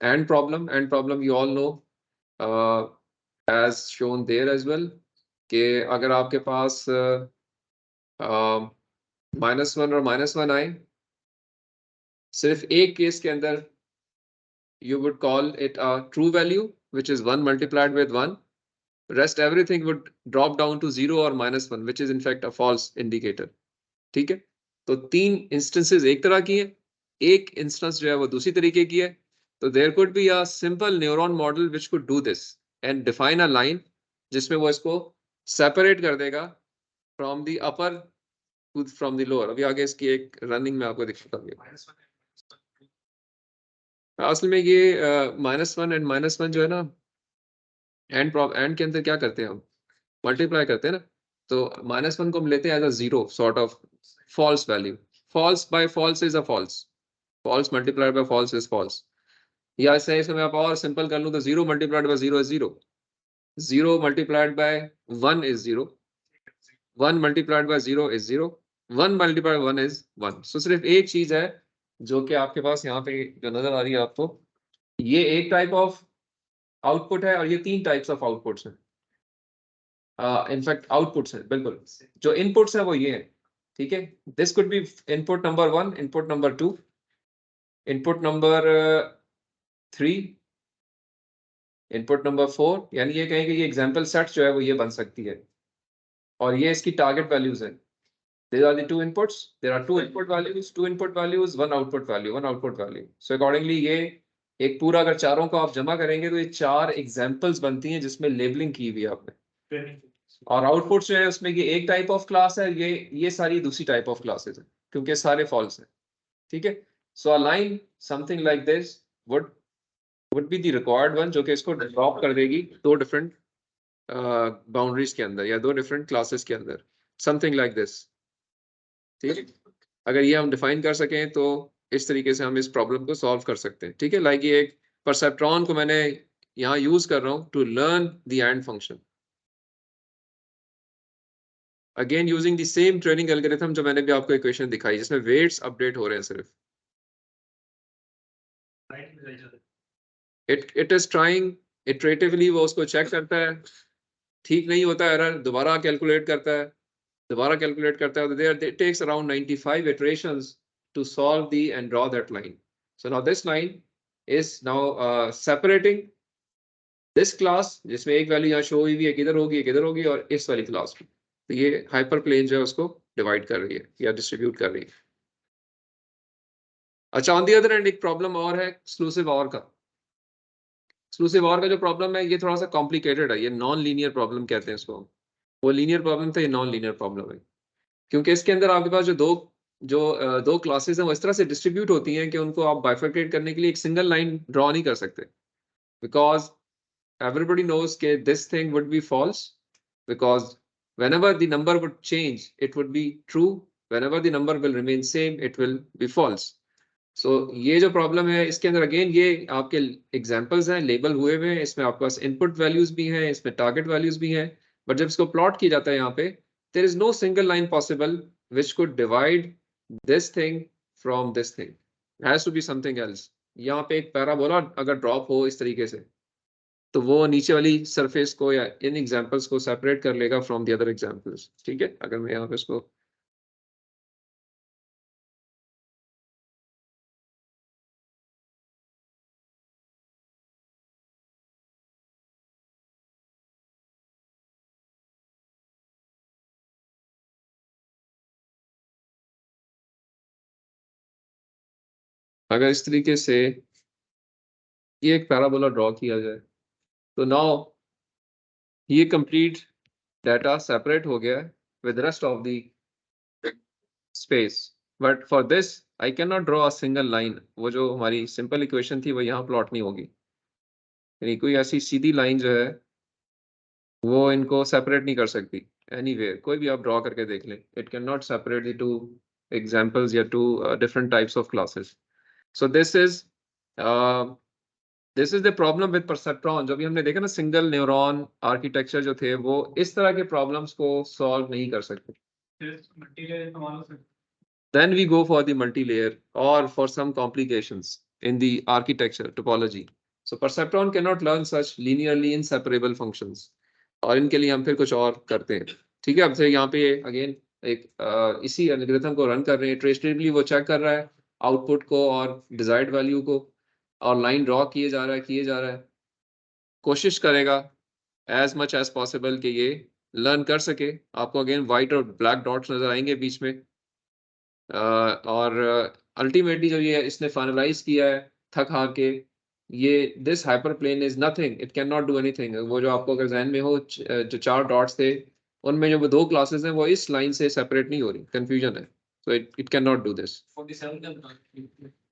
and problem you all know, as shown there as well, कि अगर आपके पास -1 और -1 आए, सिर्फ एक केस के अंदर you would call it a true value, which is 1 multiplied with 1. Rest everything would drop down to 0 or -1, which is in fact a false indicator. ठीक है? तो 3 instances एक तरह की है, एक instance जो है वो दूसरी तरीके की है. तो there could be a simple neuron model which could do this and define a line जिसमें वो इसको separate कर देगा from the upper to from the lower. अभी आगे इसकी एक running में आपको दिखाता हूँ. असल में ये -1 एंड -1 जो है ना, एंड के अंदर क्या करते हैं हम? मल्टीप्लाई करते हैं ना. तो -1 को हम लेते हैं as a zero, sort of false value. False by false is a false. False multiplied by false is false. या इसे मैं आप और सिंपल कर लूं तो 0 multiplied by 0 is 0. 0 multiplied by 1 is 0. 1 multiplied by 0 is 0. 1 multiplied 1 is 1. सो सिर्फ एक चीज है जो कि आपके पास यहाँ पे जो नजर आ रही है आपको, ये एक टाइप ऑफ आउटपुट है और ये 3 टाइप्स ऑफ आउटपुट्स हैं. इनफैक्ट आउटपुट्स हैं बिल्कुल. जो इनपुट्स हैं वो ये हैं. ठीक है? This could be input number 1, input number 2, input number 3, input number 4. यानी ये कहें कि ये एग्जांपल सेट जो है वो ये बन सकती है, और ये इसकी टारगेट वैल्यूज हैं. These are the two inputs. There are two input values, one output value. So accordingly ये एक पूरा अगर चारों को आप जमा करेंगे तो ये 4 एग्जांपल्स बनती हैं जिसमें लेबलिंग की हुई है आपने. और आउटपुट जो है उसमें ये एक टाइप ऑफ क्लास है, ये सारी दूसरी टाइप ऑफ क्लासेस हैं, क्योंकि सारे फॉल्स हैं. ठीक है? So a line something like this would be the required one, जो कि इसको ड्रॉप कर देगी दो डिफरेंट बाउंड्रीज के अंदर या दो डिफरेंट क्लासेस के अंदर, समथिंग लाइक दिस. ठीक है? अगर ये हम डिफाइन कर सकें तो इस तरीके से हम इस प्रॉब्लम को सॉल्व कर सकते हैं. ठीक है? लाइक ये एक परसेप्ट्रॉन को मैंने यहाँ यूज कर रहा हूँ to learn the and function, again using the same training algorithm जो मैंने भी आपको इक्वेशन दिखाई, जिसमें वेट्स अपडेट हो रहे हैं सिर्फ. इट इज ट्राइंग इटरेटिवली, वो उसको चेक करता है, ठीक नहीं होता एरर, दोबारा कैलकुलेट करता है, तो there it takes around 95 iterations to solve the and draw that line. So now this line is now separating this class, जिसमें एक वैल्यू यहाँ शो हुई है, किधर होगी, किधर होगी, और इस वाली क्लास में. तो ये हाइपर प्लेन जो है उसको डिवाइड कर रही है या डिस्ट्रीब्यूट कर रही है. अच्छा, ऑन दी अदर एंड एक प्रॉब्लम और है एक्सक्लूसिव और का. एक्सक्लूसिव और का जो प्रॉब्लम है ये थोड़ा सा कॉम्प्लिकेटेड है. ये नॉन लीनियर प्रॉब्लम कहते हैं इसको. वो लीनियर प्रॉब्लम था, ये नॉन लीनियर प्रॉब्लम है, क्योंकि इसके अंदर आपके पास दो क्लासेस हैं वो इस तरह से डिस्ट्रीब्यूट होती हैं कि उनको आप बाइफरकेट करने के लिए एक सिंगल लाइन ड्रॉ नहीं कर सकते, because everybody knows that this thing would be false, because whenever the number would change it would be true, whenever the number will remain same it will be false. So ये जो प्रॉब्लम है इसके अंदर अगेन ये आपके एग्जांपल्स हैं, लेबल हुए हुए हैं, इसमें आपके पास इनपुट वैल्यूज भी हैं, इसमें टारगेट वैल्यूज भी हैं, बट जब इसको प्लॉट किया जाता है यहाँ पे, there is no single line possible which could divide this thing from this thing. It has to be something else. यहाँ पे एक पैराबोला अगर ड्रॉप हो इस तरीके से, तो वो नीचे वाली सरफेस को या इन एग्जांपल्स को सेपरेट कर लेगा फ्रॉम द अदर एग्जांपल्स. ठीक है? अगर मैं यहाँ पे इसको अगर इस तरीके से ये एक पैराबोला ड्रॉ किया जाए तो नाउ ये कंप्लीट डाटा सेपरेट हो गया with rest of the space, but for this I can not draw a single line. वो जो हमारी सिंपल इक्वेशन थी वो यहाँ प्लॉट नहीं होगी, यानी कोई ऐसी सीधी लाइन जो है वो इनको सेपरेट नहीं कर सकती एनीवेयर। कोई भी आप ड्रॉ करके देख लें, it can not separate the two examples या two different types of classes. So this is the problem with perceptron. जो भी हमने देखा ना, सिंगल न्यूरॉन आर्किटेक्चर जो थे वो इस तरह के प्रॉब्लम्स को सॉल्व नहीं कर सकते। Then we go for the multi-layer or for some complications in the architecture topology. So perceptron cannot learn such linearly inseparable functions. और इनके लिए हम फिर कुछ और करते हैं। ठीक है, अब से यहाँ पे अगेन एक इसी एल्गोरिथम को रन कर रहे हैं। ट्रेसिबली वो चेक कर रहा है आउटपुट को और डिजायर्ड वैल्यू को, और लाइन ड्रॉ किए जा रहा है। कोशिश करेगा एज मच एज पॉसिबल कि ये लर्न कर सके। आपको अगेन व्हाइट और ब्लैक डॉट्स नजर आएंगे बीच में। और अल्टीमेटली जब ये इसने फाइनलाइज किया है थक हार के, ये this hyperplane is nothing, it can not do anything. वो जो आपको अगर जहन में हो जो चार डॉट्स थे उनमें जो वो दो क्लासेस हैं वो इस लाइन से सेपरेट नहीं हो रही, कंफ्यूजन है। So it can not do this.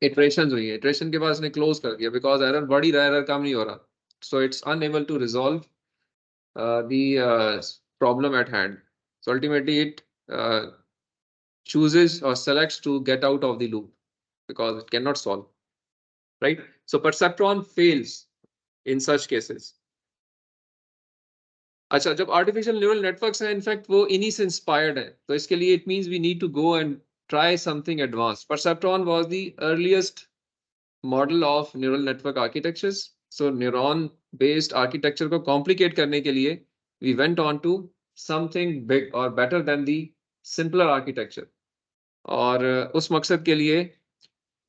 Iteration हुई है, इटरेशन के बाद इसने क्लोज कर दिया बिकॉज एरर बढ़ ही रहा है, एरर कम नहीं हो रहा। So it's unable to resolve the problem at hand. So ultimately it chooses or selects to get out of the loop because it cannot solve, right? So perceptron fails in such cases. अच्छा, जब आर्टिफिशियल न्यूरल नेटवर्क्स हैं इनफैक्ट वो इन्हीं से इंस्पायर्ड है, तो इसके लिए it means we need to go and try something advance. Perceptron was the earliest model of neural network architectures. So neuron based architecture को कॉम्प्लिकेट करने के लिए we went on to something big और better than the simpler architecture. और उस मकसद के लिए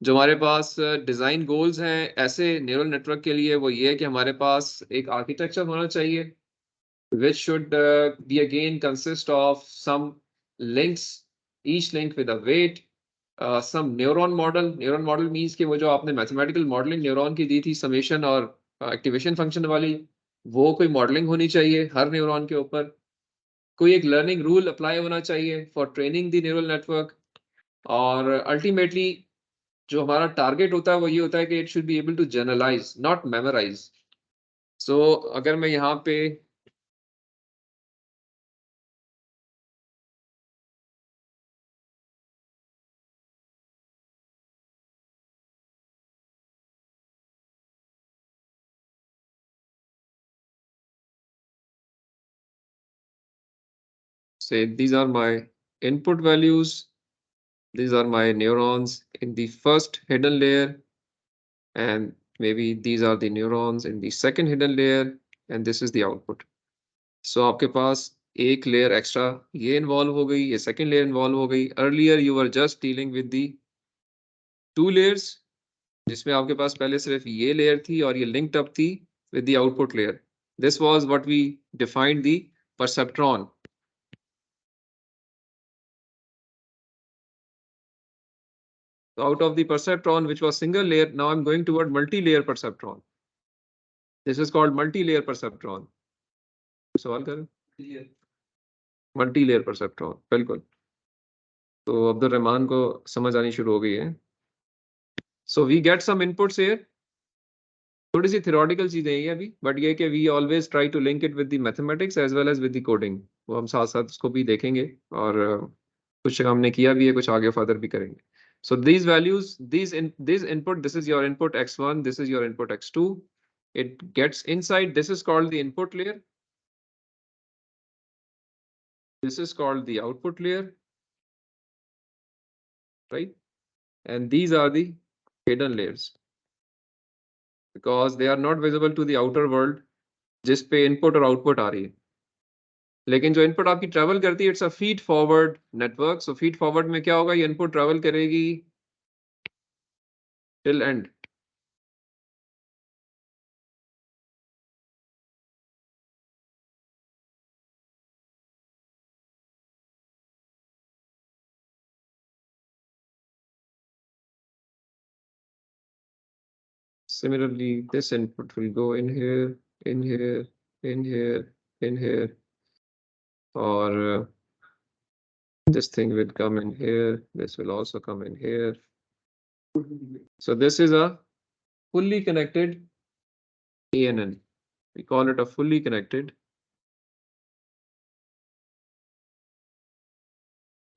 जो हमारे पास डिज़ाइन गोल्स हैं ऐसे न्यूरल नेटवर्क के लिए, वो ये है कि हमारे पास एक आर्किटेक्चर होना चाहिए which should be again consist of some links, each link with a weight, some neuron model means कि वो जो आपने मैथमेटिकल मॉडलिंग न्यूरॉन की दी थी समेशन और एक्टिवेशन फंक्शन वाली, वो कोई मॉडलिंग होनी चाहिए हर न्यूरॉन के ऊपर। कोई एक लर्निंग रूल अप्लाई होना चाहिए for training the neural network. और अल्टीमेटली जो हमारा टारगेट होता है वो ये होता है कि it should be able to generalize not memorize. So अगर मैं यहाँ पे say these are my input values, these are my neurons in the first hidden layer, and maybe these are the neurons in the second hidden layer, and this is the output. So आपके पास एक लेयर एक्स्ट्रा ये इन्वॉल्व हो गई, ये सेकेंड लेयर इन्वॉल्व हो गई। Earlier you are just dealing with the two layers, जिसमें आपके पास पहले सिर्फ ये लेयर थी और ये लिंक्ड अप थी with the output layer. This was what we defined the perceptron. So out of the perceptron, which was single layer, now I'm going toward multi-layer perceptron. This is called multi-layer perceptron. सवाल करें? Multi-layer perceptron, बिल्कुल। तो अब्दुल रहमान को समझ आनी शुरू हो गई है। So we get some inputs here. थोड़ी सी theoretical चीजें हैं ये अभी, बट ये कि we always try to link it with the mathematics as well as with the coding. वो हम साथ साथ उसको भी देखेंगे और कुछ हमने किया भी है, कुछ आगे फर्दर भी करेंगे। So these values, this input, this is your input x1, this is your input x2. It gets inside. This is called the input layer. This is called the output layer, right? And these are the hidden layers because they are not visible to the outer world, जिस पे इनपुट और आउटपुट आ रही है। लेकिन जो इनपुट आपकी ट्रेवल करती है, it's a feed forward network. So feed forward में क्या होगा, ये इनपुट ट्रेवल करेगी till and. Similarly, this input will go in here, in here, in here, in here, or this thing will come in here. This will also come in here. So this is a fully connected ANN. We call it a fully connected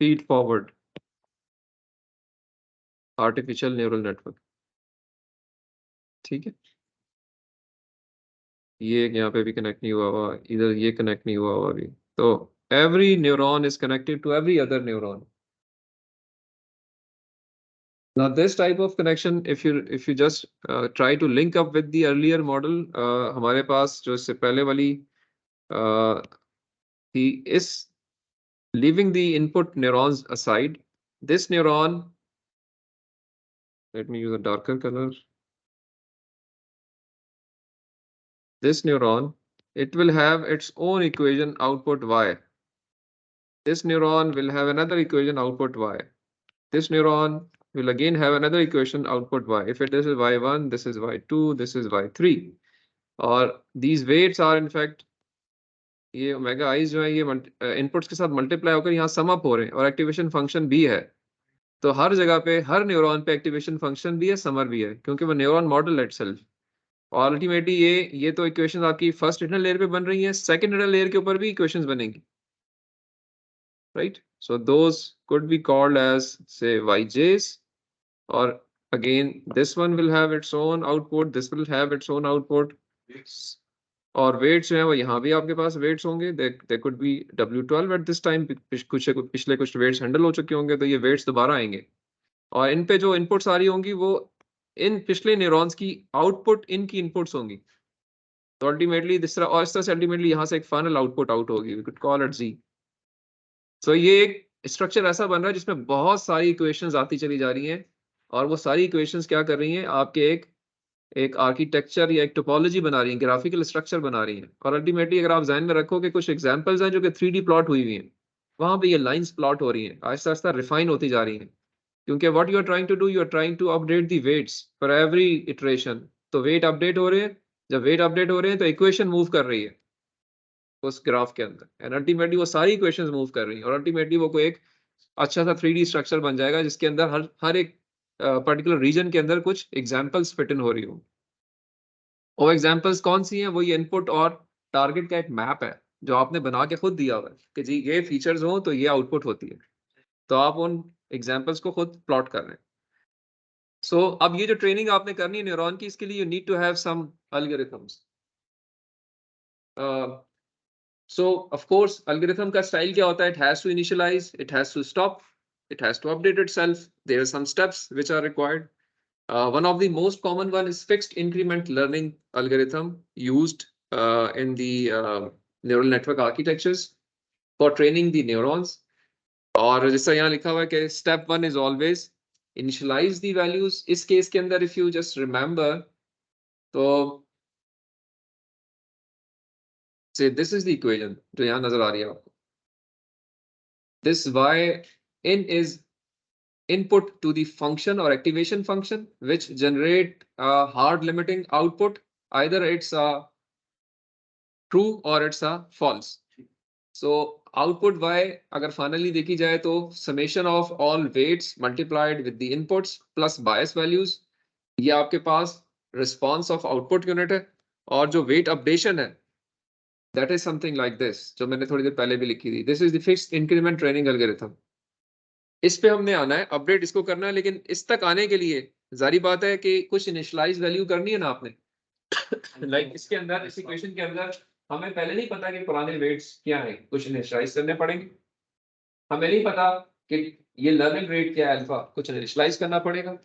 feed forward artificial neural network. ठीक है, ये यहाँ पे भी कनेक्ट नहीं हुआ हुआ, इधर ये कनेक्ट नहीं हुआ हुआ अभी. तो every neuron is connected to every other neuron. Now this type of connection, if you just try to link up with the earlier model, हमारे पास जो इससे पहले वाली थी, is leaving the input neurons aside, this neuron, let me use a darker color. This neuron, it will have its own equation output y. This neuron will have another equation output y. This neuron will again have another equation output y. If this is y1, this is y2, this is y3. और these weights are in fact, ये ओमेगा आईज जो है ये इनपुट्स के साथ मल्टीप्लाई होकर यहाँ सम अप हो रहे हैं और एक्टिवेशन फंक्शन भी है. तो हर जगह पे हर न्यूरॉन पे एक्टिवेशन फंक्शन भी है, समर भी है, क्योंकि वो न्यूरॉन मॉडल इटसेल्फ. और अल्टीमेटली ये तो इक्वेशंस आपकी फर्स्ट इंटरनल लेयर पे बन रही हैं, सेकंड इंटरनल लेयर के ऊपर भी इक्वेशंस बनेंगी, right. So those could be called as say yj's, और again this one will have its own output, this will have its own output. और वेट्स जो है वो यहाँ भी आपके पास वेट्स होंगे, they could be W12 at this time. पिछले कुछ वेट्स हैंडल हो चुके होंगे, तो ये वेट्स दोबारा आएंगे. और इन पे जो इनपुट्स आ रही होंगी वो इन पिछले न्यूरॉन्स की आउटपुट इनकी इनपुट्स होंगी. तो अल्टीमेटली इस तरह से अल्टीमेटली यहाँ से एक फाइनल आउटपुट आउट होगी. We could call it Z. So ये एक स्ट्रक्चर ऐसा बन रहा है जिसमें बहुत सारी इक्वेशंस आती चली जा रही हैं, और वो सारी इक्वेशंस क्या कर रही हैं, आपके एक आर्किटेक्चर या एक टोपोलॉजी बना रही है, ग्राफिकल स्ट्रक्चर बना रही है. और अल्टीमेटली अगर आप ध्यान में रखो कि कुछ एग्जांपल्स हैं जो कि 3D प्लॉट हुई हुई हैं, वहां पे ये लाइंस प्लॉट हो रही हैं, आहिस्ता आहिस्ता रिफाइन होती जा रही हैं. क्योंकि what you are trying to do, you are trying to update the weights for every iteration. तो वेट अपडेट हो रहे हैं, जब वेट अपडेट हो रहे हैं तो इक्वेशन मूव कर रही है उस ग्राफ के अंदर, एंड अल्टीमेटली वो सारी इक्वेशंस मूव कर रही हैं, और अल्टीमेटली वो कोई एक अच्छा सा 3D स्ट्रक्चर बन जाएगा जिसके अंदर हर एक पर्टिकुलर रीजन के अंदर कुछ एग्जांपल्स फिट इन हो रही हो. और एग्जांपल्स कौन सी हैं, वो ये इनपुट और टारगेट का एक मैप है जो आपने बना के खुद दिया हुआ है कि जी ये फीचर्स हो तो ये आउटपुट होती है. तो आप उन एग्जांपल्स को खुद प्लॉट कर रहे हैं. सो अब ये जो ट्रेनिंग आपने करनी है न्यूरॉन की, इसके लिए you need to have some algorithms. So of course algorithm का स्टाइल क्या होता है, it has to initialize, it has to stop, it has to update itself. There are some steps which are required. One of the most common one is fixed increment learning algorithm used in the neural network architectures for training the neurons. और जैसा यहाँ लिखा हुआ है कि step 1 is always initialize the values. इस केस के अंदर if you just remember, तो say this is the equation जो यहाँ नजर आ रही है आपको. This y(n) is input to the function or activation function which generate a hard limiting output. Either it's a true or it's a false. So output y अगर finally देखी जाए तो summation of all weights multiplied with the inputs plus bias values. ये आपके पास response of output unit है. और जो weight updation है, that is something like this, जो मैंने थोड़ी देर पहले भी लिखी थी. This is the fixed increment training algorithm. इस पे हमने आना है, अपडेट इसको करना है, लेकिन इस तक आने के लिए जारी बात है कि कुछ इनिशियलाइज वैल्यू करनी है ना आपने. लाइक इसके अंदर, इस इक्वेशन के अंदर हमें पहले नहीं पता कि पुराने वेट्स क्या हैं, कुछ इनिशियलाइज करने पड़ेंगे. हमें नहीं पता कि ये लर्निंग रेट क्या है अल्फा, कुछ इनिशियलाइज करना पड़ेगा.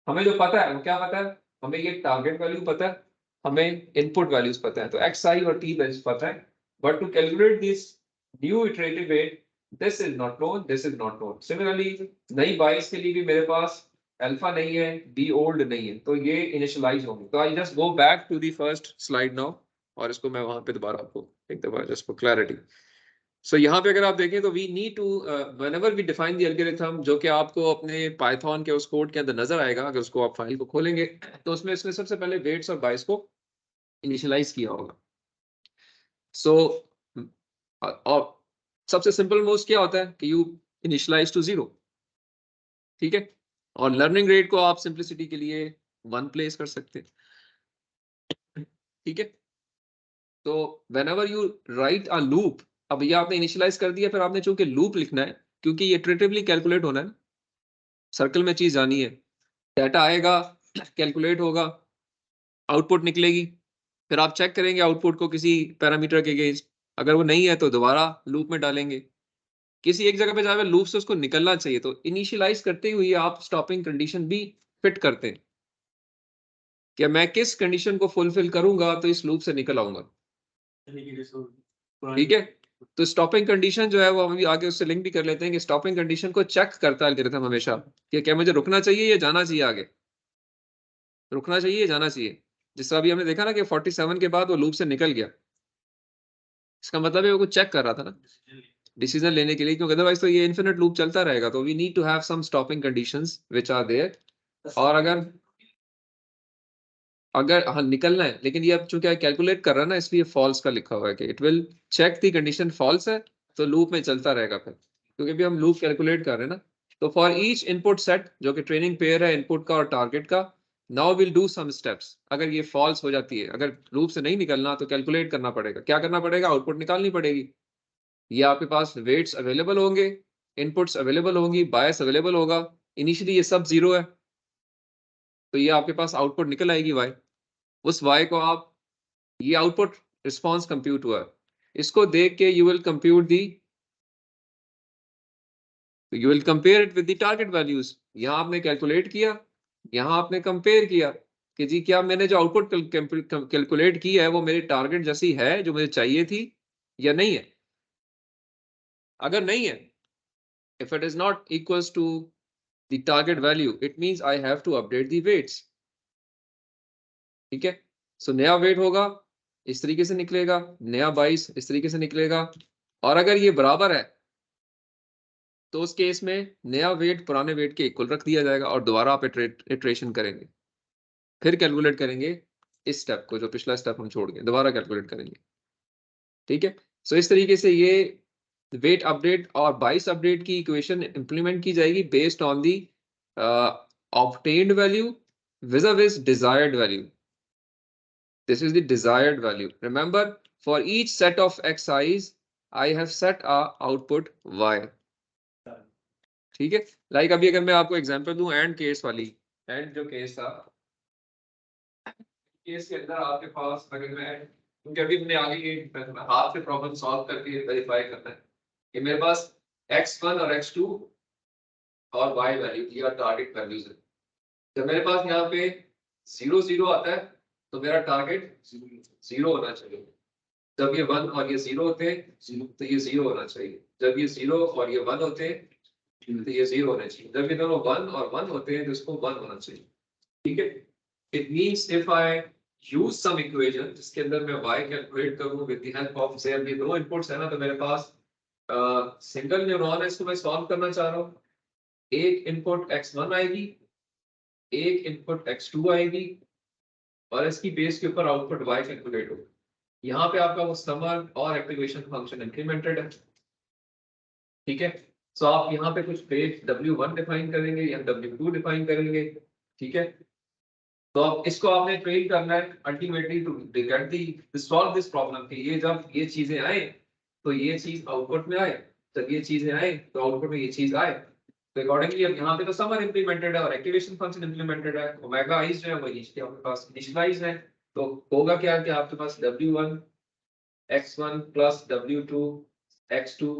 हमें जो पता है वो क्या पता है, हमें ये टारगेट वैल्यू पता है, हमें इनपुट वैल्यूज पता है, तो एक्स आई और टी वैल्यूज पता है. But to calculate this new iterative weight, this is not known, this is not known. Similarly, नई बाइस के लिए भी मेरे पास अल्फा नहीं है, डी ओल्ड नहीं है, तो ये इनिशियलाइज होंगे. तो I just go back to the first slide now, और इसको मैं वहां पे दोबारा आपको एक दफा जस्ट फॉर क्लैरिटी. सो यहाँ पे अगर आप देखें तो we need to whenever we define the algorithm, जो कि आपको अपने पाइथन के उस कोड के अंदर नजर आएगा, अगर उसको आप फाइल को खोलेंगे तो उसमें इसने सबसे पहले वेट्स और बाइस को इनिशियलाइज किया होगा। सो और सबसे सिंपल मोस्ट क्या होता है कि यू इनिशियलाइज टू 0, ठीक है, और लर्निंग रेट को आप सिंपलिसिटी के लिए 1 प्लेस कर सकते हैं, ठीक है। तो whenever you right a loop, अब ये आपने इनिशियलाइज कर दिया, फिर आपने चूंकि लूप लिखना है क्योंकि ये इटरेटिवली कैलकुलेट होना है, सर्कल में चीज आनी है, डाटा आएगा, कैलकुलेट होगा, आउटपुट निकलेगी, फिर आप चेक करेंगे आउटपुट को किसी पैरामीटर के अगेंस्ट, अगर वो नहीं है तो दोबारा लूप में डालेंगे, किसी एक जगह पे जाकर लूप से उसको निकलना चाहिए, तो इनिशियलाइज करते हुए आप स्टॉपिंग कंडीशन भी फिट करते हैं कि मैं किस कंडीशन को फुलफिल करूंगा तो इस लूप से निकल आऊंगा, ठीक है। तो स्टॉपिंग कंडीशन जो है वो हम आगे उससे लिंक भी कर लेते हैं कि स्टॉपिंग कंडीशन को चेक करता है एल्गोरिथम हमेशा कि क्या मुझे रुकना चाहिए या जाना चाहिए, आगे रुकना चाहिए या जाना चाहिए। जिस तरह अभी हमने देखा ना कि 47 के बाद वो लूप से निकल गया, इसका मतलब है वो कुछ चेक कर रहा था ना डिसीजन लेने के लिए, क्योंकि अदरवाइज तो ये इन्फिनिट लूप चलता रहेगा। तो we need to have some stopping conditions which are there, और अगर हाँ निकलना है, लेकिन ये अब चूंकि कैलकुलेट कर रहा है ना, इसलिए फॉल्स का लिखा हुआ है कि it will check the condition false है तो लूप में चलता रहेगा फिर, क्योंकि भी हम लूप कैलकुलेट कर रहे हैं ना। तो फॉर ईच इनपुट सेट जो कि ट्रेनिंग पेयर है इनपुट का और टारगेट का, now will do some steps. अगर ये फॉल्स हो जाती है, अगर लूप से नहीं निकलना, तो कैलकुलेट करना पड़ेगा, क्या करना पड़ेगा, आउटपुट निकालनी पड़ेगी। ये आपके पास वेट्स अवेलेबल होंगे, इनपुट्स अवेलेबल होंगी, बायस अवेलेबल होगा, इनिशियली ये सब 0 है, तो ये आपके पास आउटपुट निकल आएगी वाई। उस वाई को आप, ये आउटपुट रिस्पॉन्स कंप्यूट हुआ है, इसको देख के you will compute the, you will compare it with the target values. यहां आपने कैलकुलेट किया, यहां आपने कंपेयर किया कि जी क्या मैंने जो आउटपुट कैलकुलेट की है वो मेरे टारगेट जैसी है जो मुझे चाहिए थी या नहीं है। अगर नहीं है, if it is not equals to the target value, it means I have to update the weights, ठीक है। सो नया वेट होगा, इस तरीके से निकलेगा, नया 22 इस तरीके से निकलेगा, और अगर ये बराबर है तो उस केस में नया वेट पुराने वेट के इक्वल रख दिया जाएगा, और दोबारा आप इटरेशन करेंगे, फिर कैलकुलेट करेंगे इस स्टेप को, जो पिछला स्टेप हम छोड़ गए, दोबारा कैलकुलेट करेंगे, ठीक है। सो इस तरीके से ये वेट अपडेट और 22 अपडेट की इक्वेशन इंप्लीमेंट की जाएगी based on the obtained value vis-a-vis desired value. This is the desired value. Remember, for each set of xi's, I have set a output y. ठीक है, लाइक अभी अगर मैं आपको एग्जांपल दूं एंड केस वाली, एंड जो केस था, केस के अंदर आपके पास अगर मैं, क्योंकि अभी हमने आगे ये हाथ से प्रॉब्लम सॉल्व करके वेरीफाई करना है कि मेरे पास x1 और x2 और y वैल्यू या टारगेट वैल्यूज है। जब मेरे पास यहाँ पे 0 0 आता है तो मेरा टारगेट 0 होना चाहिए, जब ये 1 और ये 0 होते हैं तो ये 0 होना चाहिए, जब ये 0 और ये 1 होते हैं तो ये 0 होना चाहिए, जब ये दोनों 1 और 1 होते हैं तो इसको 1 होना चाहिए, ठीक है। It means if I use some equation जिसके अंदर मैं y कैलकुलेट करूं विद द हेल्प ऑफ से ये दो इनपुट्स है ना, तो मेरे पास सिंगल न्यूरॉन है, इसको मैं सॉल्व करना चाह रहा हूं, एक इनपुट x1 आएगी, एक इनपुट x2 आएगी, और इसकी बेस के ऊपर आउटपुट y कैलकुलेट होगा। यहाँ पे आपका वो समर और एक्टिवेशन फंक्शन इंप्लीमेंटेड है, ठीक है। सो आप यहाँ पे कुछ बेस w1 डिफाइन करेंगे या w2 डिफाइन करेंगे, ठीक है। तो अब इसको आपने ट्रेन करना है ultimately to get the solve this problem कि ये जब ये चीजें आए तो ये चीज आउटपुट में आए, जब ये चीजें आए तो आउटपुट में ये चीज आए। तो अकॉर्डिंगली अब यहाँ पे तो समर इंप्लीमेंटेड है और एक्टिवेशन फंक्शन इंप्लीमेंटेड है, ओमेगा आइज जो है वो आपके पास इनिशियलाइज है, तो होगा क्या कि आपके पास w1 x1 plus w2 x2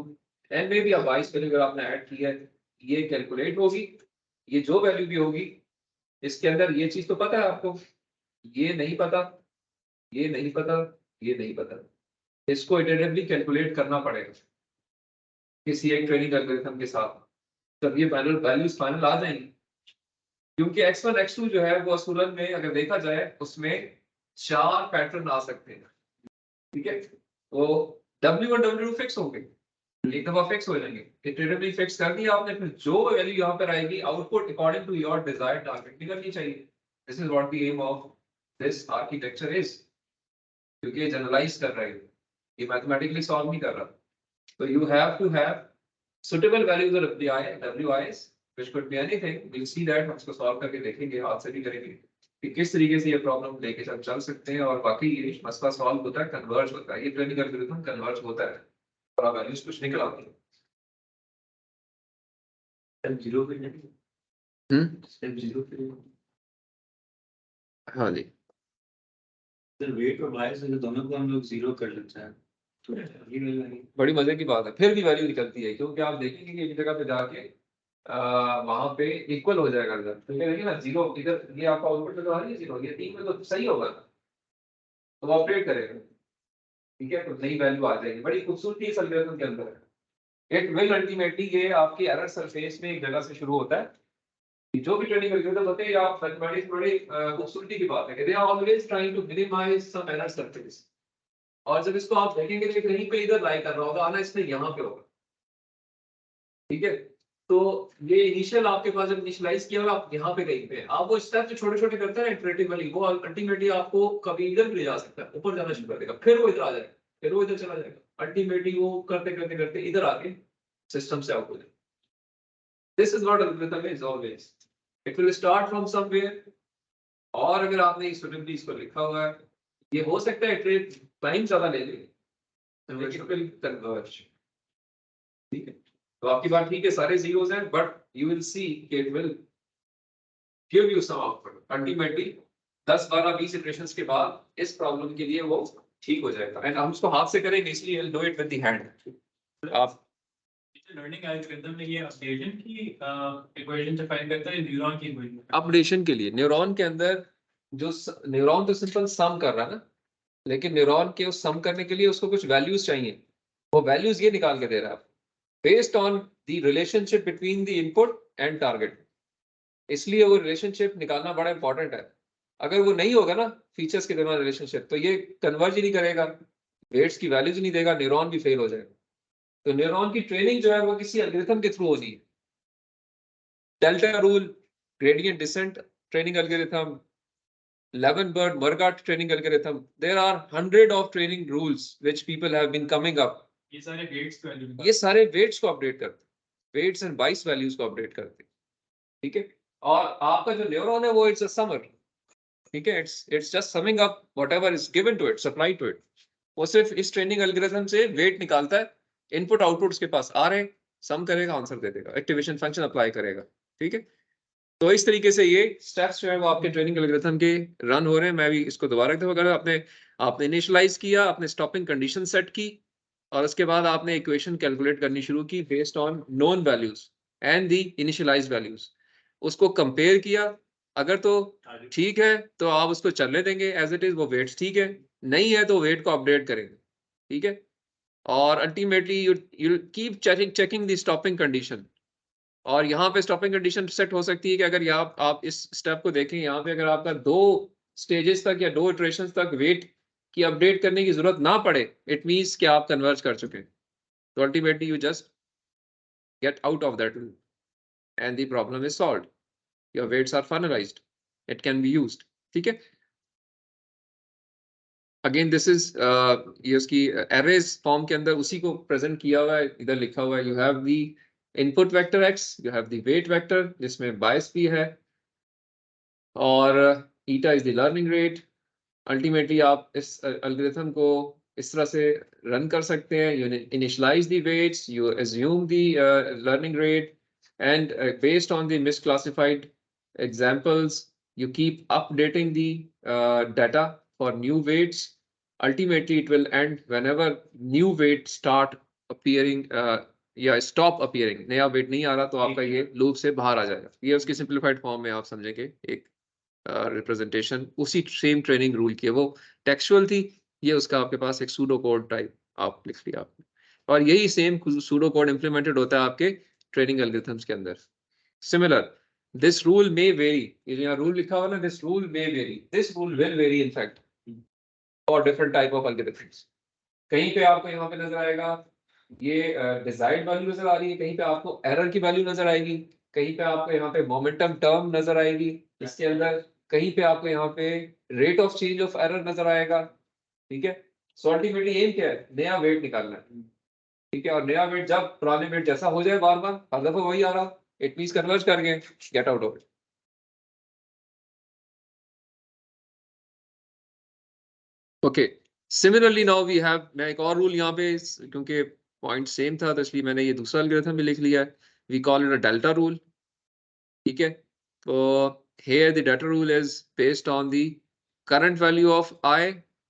and में भी अब 22 वैल्यू अगर आपने ऐड की है ये कैलकुलेट होगी, ये जो वैल्यू भी होगी इसके अंदर ये चीज तो पता है आपको, ये नहीं पता, ये नहीं पता, ये नहीं पता, इसको इटरेटिवली कैलकुलेट करना पड़ेगा किसी एक ट्रेनिंग एल्गोरिथम के साथ, तब ये वैल्यूज फाइनल आ जाएंगी। क्योंकि x1 x2 जो है वो असूलन में अगर देखा जाए उसमें 4 पैटर्न आ सकते हैं, ठीक है। तो w और w2 फिक्स होंगे, एक दफा फिक्स हो जाएंगे, इटरेटिवली फिक्स कर दिया आपने, फिर जो वैल्यू यहाँ पर आएगी output according to your desired target निकलनी चाहिए। This is what the aim of this architecture is, क्योंकि ये जनरलाइज कर रहा है, ये मैथमेटिकली सॉल्व नहीं कर रहा। तो you have to have suitable values of WIs which could be anything, we'll see that, हम इसको सॉल्व करके देखेंगे, हाथ से भी करेंगे कि किस तरीके से ये प्रॉब्लम लेके चल सकते हैं और बाकी ये मसला सॉल्व होता है, कन्वर्ज होता है, ये ट्रेनिंग एल्गोरिथम कन्वर्ज होता है और आप वैल्यूज कुछ निकल आती है। स्टेप 0 पे स्टेप 0 पे हाँ जी, सर वेट और बायस अगर दोनों को हम लोग 0 कर लेते हैं तो ये वैल्यू बड़ी मजे की बात है, फिर भी वैल्यू निकलती है, क्योंकि आप देखेंगे कि एक जगह पे जाके वहां पे इक्वल हो जाएगा रिजल्ट। तो ये देखिए ना, जीरो इधर ये आपका आउटपुट में तो आ रही है जीरो, ये 3 में तो सही होगा, तो वो अपडेट करेगा, ठीक है, तो नई वैल्यू आ जाएगी। बड़ी खूबसूरती इस एल्गोरिथम के अंदर है। इट विल अल्टीमेटली, ये आपकी एरर सरफेस में एक जगह से शुरू होता है। जो भी ट्रेनिंग एल्गोरिथम होते हैं या मैथमेटिक्स, बड़ी खूबसूरती की बात है कि they are always trying to minimize some error surface, और जब इसको आप देखेंगे तो कहीं पे इधर लाई कर रहा होगा, आना इसने यहाँ पे होगा, ठीक है। तो ये इनिशियल आपके पास जब इनिशियलाइज किया आप यहाँ पे कहीं पे, आप वो स्टेप जो छोटे छोटे करते हैं इटरेटिवली, वो अल्टीमेटली आपको कभी इधर भी ले जा सकता है, ऊपर जाना शुरू कर देगा, फिर वो इधर आ जाएगा, फिर वो इधर चला जाएगा, अल्टीमेटली वो करते करते करते इधर आके सिस्टम से आउट हो जाएगा। This is what algorithm is always, it will start from somewhere, और अगर आपने सुटेबली इसको लिखा हुआ है, ये हो सकता है इटरेट टाइम ज्यादा ले ले, लेकिन it will converge, ठीक है। तो आपकी बात ठीक है, सारे जीरोस हैं, बट यू विल सी कि it will give you some output ultimately 10 12 20 iterations के बाद इस प्रॉब्लम के लिए वो ठीक हो जाएगा। एंड हम इसको हाथ से करेंगे, इसलिए will do it with the hand. आप लर्निंग एल्गोरिथम में ये अपडेशन की इक्वेशन से फाइंड करता है न्यूरॉन की इक्वेशन, अपडेशन के लिए न्यूरॉन के अंदर जो न्यूरॉन तो सिंपल सम कर रहा है ना, लेकिन न्यूरॉन के उस सम करने के लिए उसको कुछ वैल्यूज चाहिए, वो वैल्यूज ये निकाल के दे रहा है based on the relationship between the input and target. इसलिए वो रिलेशनशिप निकालना बड़ा इंपॉर्टेंट है। अगर वो नहीं होगा ना फीचर्स के दरमियान रिलेशनशिप, तो ये कन्वर्ज ही नहीं करेगा, वेट्स की वैल्यूज नहीं देगा, न्यूरॉन भी फेल हो जाएगा। तो न्यूरॉन की ट्रेनिंग जो है वो किसी एल्गोरिथम के थ्रू होनी है। Delta rule, gradient descent training algorithm, Levenberg, Murgat training algorithm. There are 100 of training rules which people have been coming up. ये सारे वेट्स को वैल्यू, ये सारे weights को अपडेट करते हैं, weights and bias values को अपडेट करते हैं, ठीक है। और आपका जो न्यूरॉन है वो इट्स अ समर, ठीक है, it's just summing up whatever is given to it, supply to it. वो सिर्फ इस ट्रेनिंग एल्गोरिथम से वेट निकालता है, इनपुट आउटपुट उसके पास आ रहे हैं, सम करेगा, आंसर दे देगा, एक्टिवेशन फंक्शन अप्लाई करेगा, ठीक है। तो इस तरीके से ये स्टेप्स जो है वो आपके ट्रेनिंग एल्गोरिथम के रन हो रहे हैं। मैं भी इसको दोबारा देखो, अगर आपने इनिशियलाइज किया, आपने स्टॉपिंग कंडीशन सेट की, और उसके बाद आपने इक्वेशन कैलकुलेट करनी शुरू की based on known values and the initialize values, उसको कंपेयर किया, अगर तो ठीक है तो आप उसको चलने देंगे एज इट इज, वो वेट्स ठीक है, नहीं है तो वेट को अपडेट करेंगे, ठीक है। और ultimately you keep checking the stopping condition, और यहाँ पे स्टॉपिंग कंडीशन सेट हो सकती है कि अगर यहाँ आप इस स्टेप को देखें, यहाँ पे अगर आपका 2 स्टेजेस तक या 2 इटरेशंस तक वेट की अपडेट करने की जरूरत ना पड़े, इट मींस कि आप कन्वर्ज कर चुके हैं। तो ultimately you just get out of that and the problem is solved, your weights are finalized, it can be used, ठीक है। अगेन दिस इज ये उसकी एरेज फॉर्म के अंदर उसी को प्रेजेंट किया हुआ है, इधर लिखा हुआ है, you have the input vector x, you have the weight vector जिसमें बायस भी है, और eta is the learning rate. Ultimately आप इस एल्गोरिथम को इस तरह से रन कर सकते हैं, you initialize the weights, you assume the learning rate, and based on the misclassified examples you keep updating the data for new weights. Ultimately it will end whenever new weights start appearing या stop appearing, नया वेट नहीं आ रहा तो आपका ये लूप से बाहर आ जाएगा। ये उसकी सिंप्लीफाइड फॉर्म में आप समझेंगे एक रिप्रेजेंटेशन उसी सेम ट्रेनिंग रूल की है, वो टेक्सचुअल थी, ये उसका आपके पास एक सूडो कोड टाइप आप लिख लिया आपने, और यही सेम सूडो कोड इंप्लीमेंटेड होता है आपके ट्रेनिंग एल्गोरिथम्स के अंदर। Similar, this rule may vary, ये जो यहाँ रूल लिखा हुआ ना, this rule may vary, this rule will vary in fact for different type of algorithms। कहीं पे आपको यहाँ पे नजर आएगा ये डिजायर्ड वैल्यू नजर आ रही है, कहीं पे आपको एरर की वैल्यू नजर आएगी, कहीं पे आपको यहाँ पे मोमेंटम टर्म नजर आएगी इसके अंदर, कहीं पे आपको यहाँ पे rate of change of error नजर आएगा। ठीक है, सो अल्टीमेटली एम क्या है, नया वेट निकालना है। ठीक है, और नया वेट जब पुराने वेट जैसा हो जाए, बार बार हर दफा वही आ रहा, इट मींस कन्वर्ज कर गए, get out of it. Okay, similarly now we have, मैं एक और रूल यहाँ पे क्योंकि पॉइंट सेम था तो इसलिए मैंने ये दूसरा एल्गोरिथम भी लिख लिया है, we call it a delta rule. ठीक है, तो here the delta rule is based on the current value of I,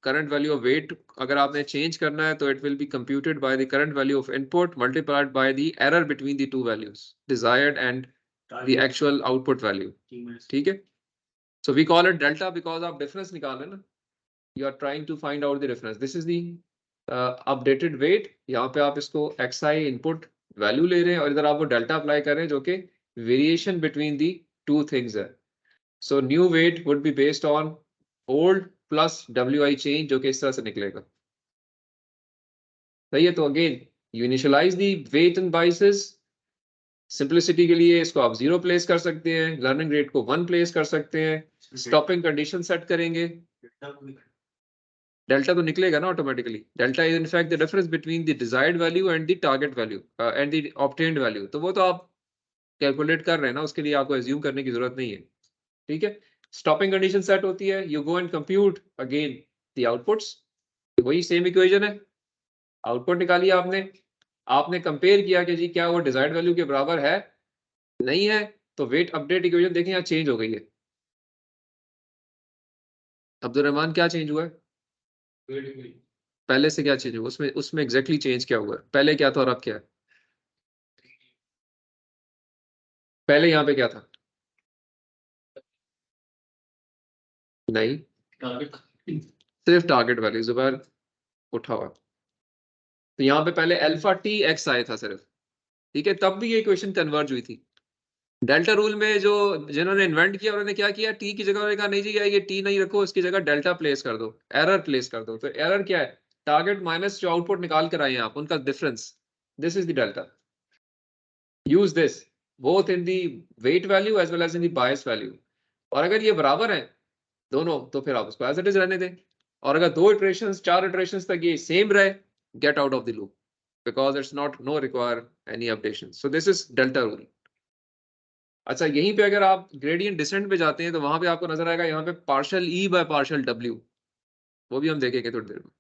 current value of weight अगर आपने change करना है तो it will be computed by the current value of input multiplied by the error between the two values, desired and the actual output value. ठीक है, so we call it delta because आप difference निकाल रहे हैं ना, you are trying to find out the difference. This is the updated weight, यहाँ पे आप इसको xi input value ले रहे हैं और इधर आप वो delta apply कर रहे हैं जो कि variation between the two things है। So new weight would be based on old plus wi change जो कि इस तरह से निकलेगा। सही है, तो again you initialize the weight and biases, simplicity के लिए इसको आप 0 प्लेस कर सकते हैं, लर्निंग रेट को 1 प्लेस कर सकते हैं, स्टॉपिंग कंडीशन सेट करेंगे, डेल्टा तो निकलेगा ना automatically. Delta is in fact the difference between the desired value and the target value and the obtained value, तो वो तो आप कैलकुलेट कर रहे हैं ना, उसके लिए आपको एज्यूम करने की जरूरत नहीं है। ठीक है, स्टॉपिंग कंडीशन सेट होती है, you go and compute again the outputs, वही सेम इक्वेशन है, आउटपुट निकालिए आपने, आपने कंपेयर किया कि जी क्या वो डिजायर्ड वैल्यू के बराबर है, नहीं है, तो वेट अपडेट इक्वेशन देखें यहाँ चेंज हो गई है। अब्दुल रहमान क्या चेंज हुआ है, पहले से क्या चेंज हुआ, उसमें उसमें एग्जैक्टली चेंज क्या हुआ है, पहले क्या था और अब क्या है? पहले यहाँ पे क्या था? नहीं, सिर्फ टारगेट वैल्यू, जुबैर उठा हुआ, तो यहाँ पे पहले अल्फा टी एक्स आया था सिर्फ। ठीक है, तब भी ये इक्वेशन कन्वर्ज हुई थी। डेल्टा रूल में जो जिन्होंने इन्वेंट किया उन्होंने क्या किया, टी की जगह उन्होंने कहा नहीं जी ये टी नहीं रखो, इसकी जगह डेल्टा प्लेस कर दो, एरर प्लेस कर दो। तो एरर क्या है, टारगेट माइनस जो आउटपुट निकाल कर आए हैं आप, उनका difference, this is the delta. Use this both in the weight value as well as in the bias value, और अगर ये बराबर है दोनों तो फिर आप उसको एज इट इज रहने दें, और अगर 2 इटरेशंस 4 इटरेशंस तक ये सेम रहे, gate out of the loop because it's not know require any updation. So this is delta rule. अच्छा, यहीं पे अगर आप ग्रेडियंट डिसेंट पे जाते हैं तो वहां पे आपको नजर आएगा यहाँ पे partial E by partial W, वो भी हम देखेंगे थोड़ी देर में।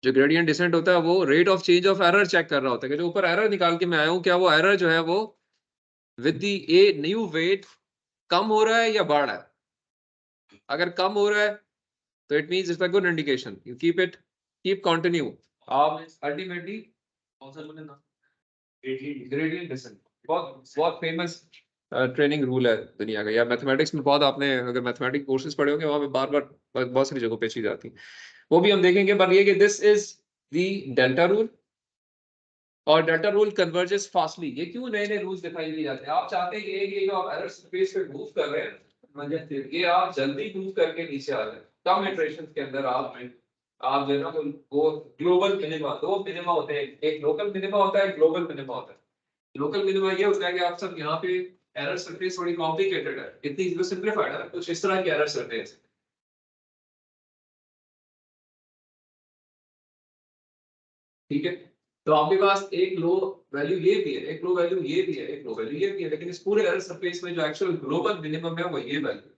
जो ग्रेडियंट डिसेंट होता है वो rate of change of error check कर रहा होता है कि जो ऊपर एरर निकाल के मैं आया हूँ क्या वो एरर जो है वो with the a new weight कम हो रहा है या बढ़ रहा है। अगर कम हो रहा है तो it means it's a good indication, you keep it, keep continue. आप अल्टीमेटली ग्रेडियंट डिसेंट बहुत बहुत फेमस ट्रेनिंग रूल है दुनिया का, या मैथमेटिक्स में बहुत, आपने अगर मैथमेटिक्स कोर्सेज पढ़े होंगे वहां पे बार बार बहुत सारी जगहों पे चीज आती है, वो भी हम देखेंगे। पर ये कि this is the delta rule, और डेल्टा रूल कन्वर्जेस फास्टली। ये क्यों नए नए रूल्स दिखाई दिए जाते हैं, आप चाहते हैं कि जो आप एरर स्पेस पे मूव कर रहे हैं ये आप जल्दी मूव करके नीचे आ जाए, कम इटरेशन के अंदर आप जो है ना वो ग्लोबल मिनिमा, 2 मिनिमा होते हैं, एक लोकल मिनिमा होता है, एक ग्लोबल मिनिमा होता है। लोकल मिनिमा ये होता है कि आप सब यहाँ पे एरर सरफेस थोड़ी कॉम्प्लिकेटेड है, इतनी सिंपलीफाइड है, कुछ इस तरह की एरर सरफेस। ठीक है, तो आपके पास एक लो वैल्यू ये भी है, एक लो वैल्यू ये भी है, एक लो वैल्यू ये भी है, लेकिन इस पूरे एरर सरफेस में जो एक्चुअल ग्लोबल मिनिमम है वो ये वैल्यू।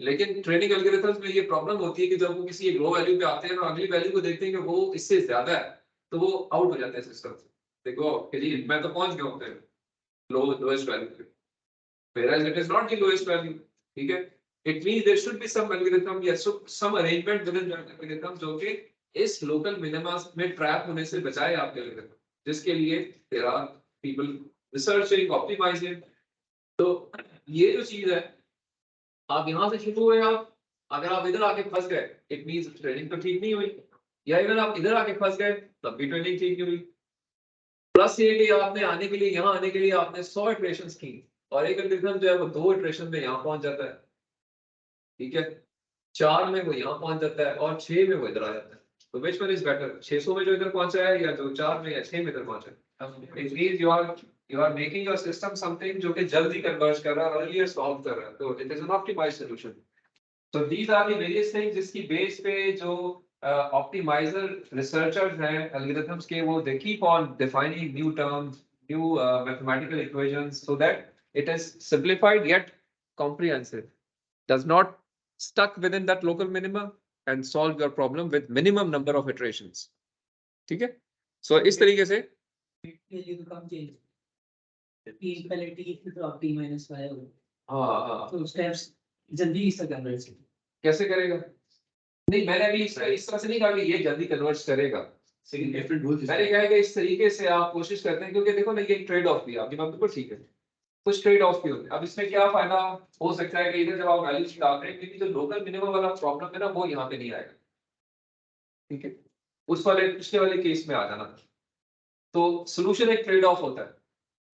लेकिन ट्रेनिंग एल्गोरिथम्स में ये प्रॉब्लम होती है कि जब वो किसी एक लो वैल्यू पे आते हैं और अगली वैल्यू को देखते हैं कि वो इससे ज्यादा है, तो वो आउट हो जाते हैं सिस्टम से। देखो कि जी मैं तो पहुंच गया हूं लोएस्ट वैल्यू पे, whereas it is not the lowest value। ठीक है, it means there should be some algorithm या some arrangement within that algorithm जो कि इस local minima में ट्रैप होने से बचाए आपके algorithm, जिसके लिए there are people researching, optimizing। तो ये जो चीज है, आप यहाँ से शुरू हुए, आप अगर आप इधर आके फंस गए इट मींस ट्रेनिंग तो ठीक नहीं हुई, या अगर आप इधर आके फंस गए तब भी ट्रेनिंग ठीक नहीं हुई। प्लस ये कि आपने आने के लिए, यहाँ आने के लिए आपने 100 इटरेशंस की, और एक एल्गोरिथम जो है वो 2 इटरेशन में यहाँ पहुंच जाता है। ठीक है, 4 में वो यहाँ पहुंच जाता है और 6 में वो इधर आ जाता है। तो which one is better? 600 में जो इधर पहुंचा है या जो 4 में या 6 में इधर पहुंचा है? It means you are making your system something जो कि जल्दी कन्वर्ज कर रहा है, earlier solve कर रहा है, तो it is an optimized solution. So these are the various things जिसकी बेस पे जो ऑप्टिमाइजर रिसर्चर्स हैं एल्गोरिथम्स के, वो they keep on defining new terms, new mathematical equations so that it is simplified yet comprehensive, does not stuck within that local minimum and solve your problem with minimum number of iterations. ठीक है? So इस तरीके से value to come change. P पहले T फिर आप T minus y होगा. हाँ तो steps जल्दी इसका कन्वर्ट कैसे करेगा? नहीं, मैंने अभी इस तरह से नहीं कहा कि ये जल्दी कन्वर्ट करेगा। डिफरेंट रूल्स मैंने कहा कि इस तरीके से आप कोशिश करते हैं, क्योंकि देखो ना ये एक ट्रेड ऑफ भी है, आपकी बात बिल्कुल ठीक है, कुछ ट्रेड ऑफ भी होते हैं। अब इसमें क्या फायदा हो सकता है कि इधर जब आप वैल्यूज निकाल रहे हैं, क्योंकि जो लोकल मिनिमम वाला प्रॉब्लम है ना, वो यहाँ पे नहीं आएगा, ठीक है, उस वाले पिछले वाले केस में आ जाना। तो सोल्यूशन एक ट्रेड ऑफ होता है,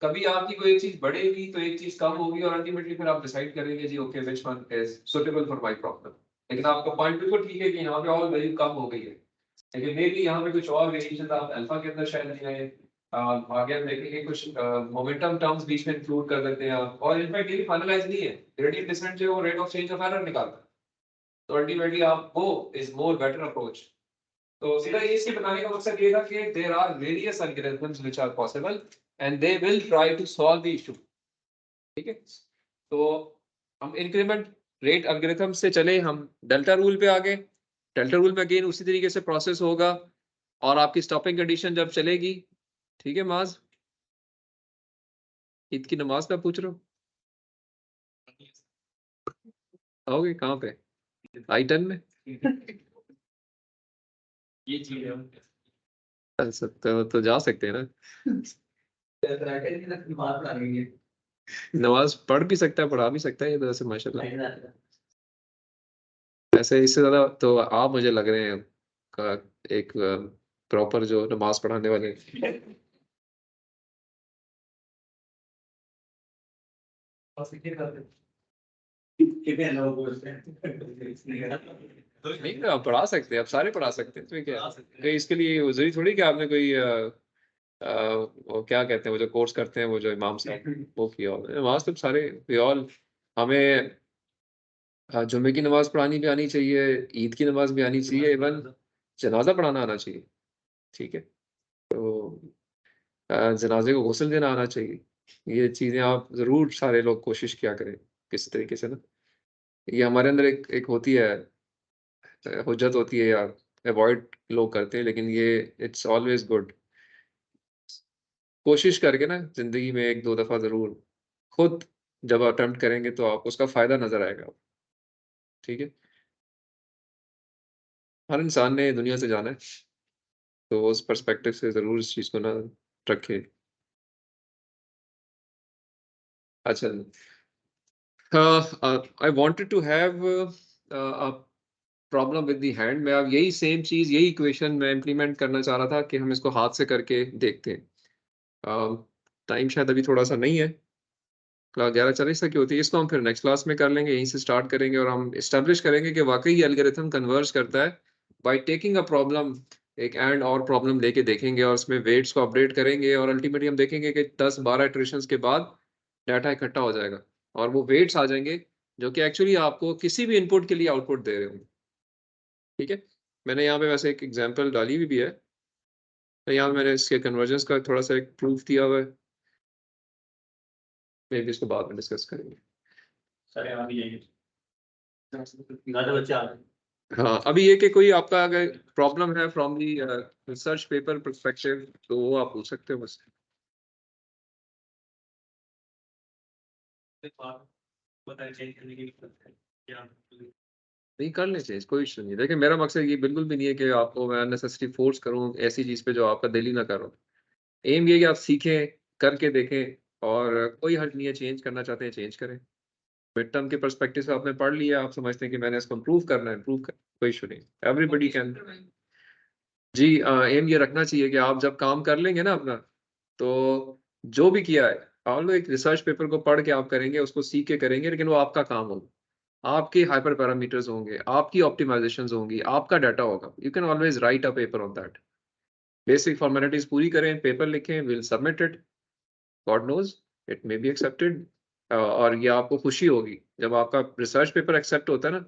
कभी आपकी कोई एक चीज बढ़ेगी तो एक चीज कम होगी, और अल्टीमेटली फिर आप डिसाइड करेंगे जी okay which one is suitable for my problem. लेकिन आपका पॉइंट बिल्कुल ठीक है कि यहाँ पे ऑल वैल्यू कम हो गई है, लेकिन मे बी यहाँ पे कुछ और वेरिएशन आप अल्फा के अंदर शायद नहीं आए, आगे हम देखेंगे कुछ मोमेंटम टर्म्स बीच में इंक्लूड कर देते हैं आप, और इनफैक्ट ये भी फाइनलाइज नहीं है, ग्रेडियंट डिसेंट जो है वो rate of change of error निकालता है, तो अल्टीमेटली आप वो इज मोर बेटर अप्रोच। तो सीधा इसके बताने का मकसद ये था कि there are various algorithms which are possible and they will try to solve the issue, ठीक है। तो हम इंक्रीमेंट रेट एल्गोरिथम से चले, हम डेल्टा रूल पे आ गए। डेल्टा रूल में अगेन उसी तरीके से प्रोसेस होगा, और आपकी स्टॉपिंग कंडीशन जब चलेगी, ठीक है। माज ईद की नमाज पे पूछ रहा हूँ, आओगे कहाँ पे? I-10 में ये चीज है चल सकते हो तो जा सकते हैं ना, नमाज पढ़ भी सकता है, पढ़ा भी सकता है, ये तो ऐसे माशाल्लाह। ऐसे इससे ज्यादा तो आप मुझे लग रहे हैं एक प्रॉपर जो नमाज पढ़ाने वाले। नहीं, आप पढ़ा सकते हैं, आप सारे पढ़ा सकते हैं, इसमें क्या है? तो इसके लिए जरूरी थोड़ी कि आपने कोई वो क्या कहते हैं, वो जो कोर्स करते हैं वो जो इमाम साहब वो किया हो। नमाज तो सारे वी ऑल, हमें जुम्मे की नमाज पढ़ानी भी आनी चाहिए, ईद की नमाज भी आनी चाहिए, इवन जनाजा पढ़ाना आना चाहिए, ठीक है। तो जनाजे को गुस्ल देना आना चाहिए, ये चीज़ें आप ज़रूर सारे लोग कोशिश किया करें किसी तरीके से ना। ये हमारे अंदर एक होती है, हुज्जत होती है यार, अवॉइड लोग करते हैं, लेकिन ये इट्स ऑलवेज गुड कोशिश करके ना ज़िंदगी में 1-2 दफ़ा ज़रूर खुद जब अटेम्प्ट करेंगे तो आपको उसका फ़ायदा नज़र आएगा, ठीक है। हर इंसान ने दुनिया से जाना है, तो उस पर्सपेक्टिव से ज़रूर इस चीज़ को ना रखें। अच्छा, I wanted to have a problem with the hand. मैं अब यही सेम चीज़, यही इक्वेशन मैं इम्प्लीमेंट करना चाह रहा था कि हम इसको हाथ से करके देखते हैं। टाइम शायद अभी थोड़ा-सा नहीं है, 11:40 तक की होती है, इसको हम फिर नेक्स्ट क्लास में कर लेंगे, यहीं से स्टार्ट करेंगे और हम एस्टेब्लिश करेंगे कि वाक़ई ये एल्गोरिथम कन्वर्ज करता है बाय टेकिंग अ प्रॉब्लम, एक एंड और प्रॉब्लम लेके देखेंगे और उसमें वेट्स को अपडेट करेंगे, और अल्टीमेटली हम देखेंगे कि 10-12 इटरेशंस के बाद डाटा इकट्ठा हो जाएगा और वो वेट्स आ जाएँगे जो कि एक्चुअली आपको किसी भी इनपुट के लिए आउटपुट दे रहे होंगे, ठीक है। मैंने यहाँ पे वैसे एक एग्जांपल डाली हुई भी है, तो यहाँ मैंने इसके कन्वर्जेंस का थोड़ा-सा एक प्रूफ दिया हुआ है, मे बी इसको बाद में डिस्कस करेंगे। सारे आ भी जाएंगे, ज़्यादा बच्चे आ रहे हैं। हाँ, अभी ये कि कोई आपका अगर प्रॉब्लम है from the research paper perspective तो वो आप पूछ सकते हो मुझसे। बताइए चेंज करने की क्या नहीं, कर लें चेंज, कोई इशू नहीं है। देखिए मेरा मकसद ये बिल्कुल भी नहीं है कि आपको मैं अननेसेसरी फोर्स करूँ ऐसी चीज़ पे जो आपका दिल ही ना कर रहा हो। एम ये है कि आप सीखें, करके देखें, और कोई हर्ज नहीं है, चेंज करना चाहते हैं चेंज करें। मिड टर्म के पर्सपेक्टिव से आपने पढ़ लिया, आप समझते हैं कि मैंने इसको इम्प्रूव करना है, इम्प्रूव कर, कोई इशू नहीं। Everybody can. जी, एम ये रखना चाहिए कि आप जब काम कर लेंगे ना अपना, तो जो भी किया है, मान लो एक रिसर्च पेपर को पढ़ के आप करेंगे, उसको सीख के करेंगे, लेकिन वो आपका काम होगा। आपके हाइपर पैरामीटर्स होंगे, आपकी ऑप्टिमाइजेशंस होंगी, आपका डाटा होगा, you can always write a paper on that. Basic formalities पूरी करें, पेपर लिखें, will submit it, God knows it may be accepted. और ये आपको खुशी होगी जब आपका रिसर्च पेपर एक्सेप्ट होता है ना,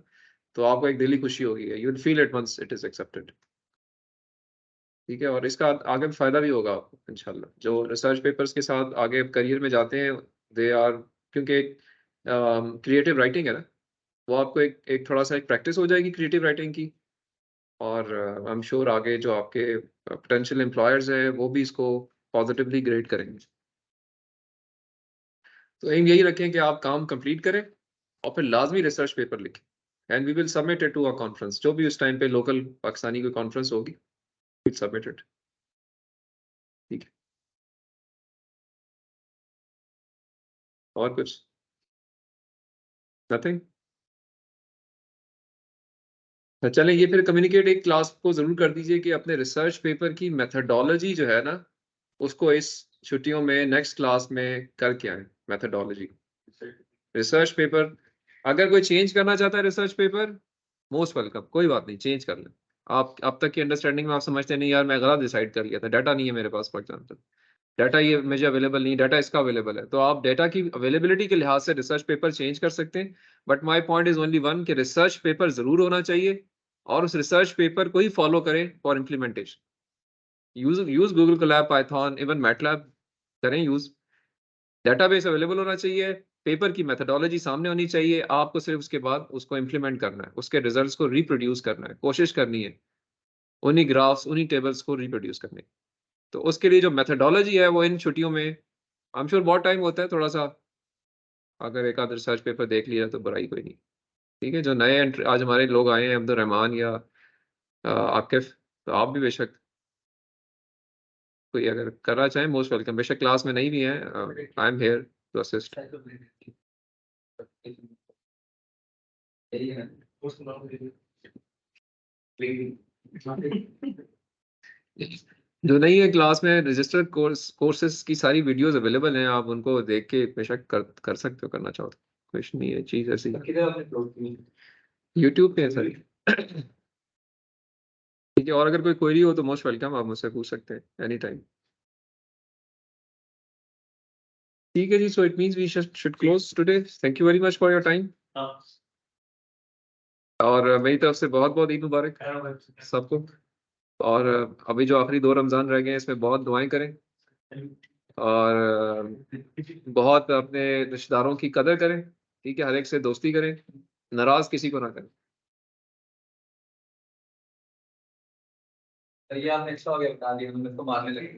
तो आपको एक दिली खुशी होगी, you will feel it once it is accepted. ठीक है, और इसका आगे फायदा भी होगा आपको इंशाल्लाह। जो रिसर्च पेपर्स के साथ आगे करियर में जाते हैं, दे आर, क्योंकि क्रिएटिव राइटिंग है ना, वो आपको एक थोड़ा सा एक प्रैक्टिस हो जाएगी क्रिएटिव राइटिंग की। और आई एम श्योर आगे जो आपके पोटेंशियल एम्प्लॉयर्स हैं वो भी इसको पॉजिटिवली ग्रेड करेंगे। तो एम यही रखें कि आप काम कंप्लीट करें और फिर लाजमी रिसर्च पेपर लिखें, and we will submit it to a conference, जो भी उस टाइम पे लोकल पाकिस्तानी कोई कॉन्फ्रेंस होगी, विल सबमिट इट। ठीक है, और कुछ? नथिंग? तो चलें, ये फिर कम्युनिकेट एक क्लास को जरूर कर दीजिए कि अपने रिसर्च पेपर की मेथडोलॉजी जो है ना, उसको इस छुट्टियों में नेक्स्ट क्लास में करके आए। मेथडोलॉजी रिसर्च पेपर, अगर कोई चेंज करना चाहता है रिसर्च पेपर, मोस्ट वेलकम, कोई बात नहीं, चेंज कर लें। आप अब तक की अंडरस्टैंडिंग में आप समझते नहीं यार मैं गलत डिसाइड कर लिया था, डाटा नहीं है मेरे पास फॉर एग्जाम्पल, डाटा ये मुझे अवेलेबल नहीं, डाटा इसका अवेलेबल है, तो आप डाटा की अवेलेबिलिटी के लिहाज से रिसर्च पेपर चेंज कर सकते हैं। But my point is only one कि रिसर्च पेपर जरूर होना चाहिए, और उस रिसर्च पेपर को ही फॉलो करें for implementation. Use Google Colab, Python, even MATLAB करें यूज। डेटाबेस अवेलेबल होना चाहिए, पेपर की मेथडोलॉजी सामने होनी चाहिए, आपको सिर्फ उसके बाद उसको इम्प्लीमेंट करना है, उसके रिजल्ट्स को रिप्रोड्यूस करना है, कोशिश करनी है उन्हीं ग्राफ्स उन्हीं टेबल्स को रिप्रोड्यूस करने की। तो उसके लिए जो मेथडोलॉजी है वो इन छुट्टियों में, आई एम श्योर बहुत टाइम होता है थोड़ा सा, अगर एक आध रिसर्च पेपर देख लिया तो बुराई कोई नहीं। ठीक है, जो नए आज हमारे लोग आए हैं, अब्दुल रहमान या आकिफ, तो आप भी बेशक कोई अगर करना चाहें, मोस्ट वेलकम, बेशक क्लास में नहीं भी हैं, I am here to assist. जो नहीं है क्लास में, रजिस्टर्ड कोर्सेज की सारी वीडियोस अवेलेबल हैं, आप उनको देख के बेशक कर सकते हो, करना चाहो तो, कुछ नहीं है चीज ऐसी। यूट्यूब पे है सारी। ठीक है, और अगर कोई क्वेरी हो तो मोस्ट वेलकम, आप मुझसे पूछ सकते हैं एनी टाइम। ठीक है जी, so it means we should close today, thank you very much for your time, और मेरी तरफ से बहुत बहुत ईद मुबारक सबको। और अभी जो आखिरी 2 रमजान रह गए हैं, इसमें बहुत दुआएं करें, और बहुत अपने रिश्तेदारों की कदर करें। ठीक है, हर एक से दोस्ती करें, नाराज किसी को ना करें। ये आपने अच्छा हो गया बता दिया, मैं इसको मारने लगे।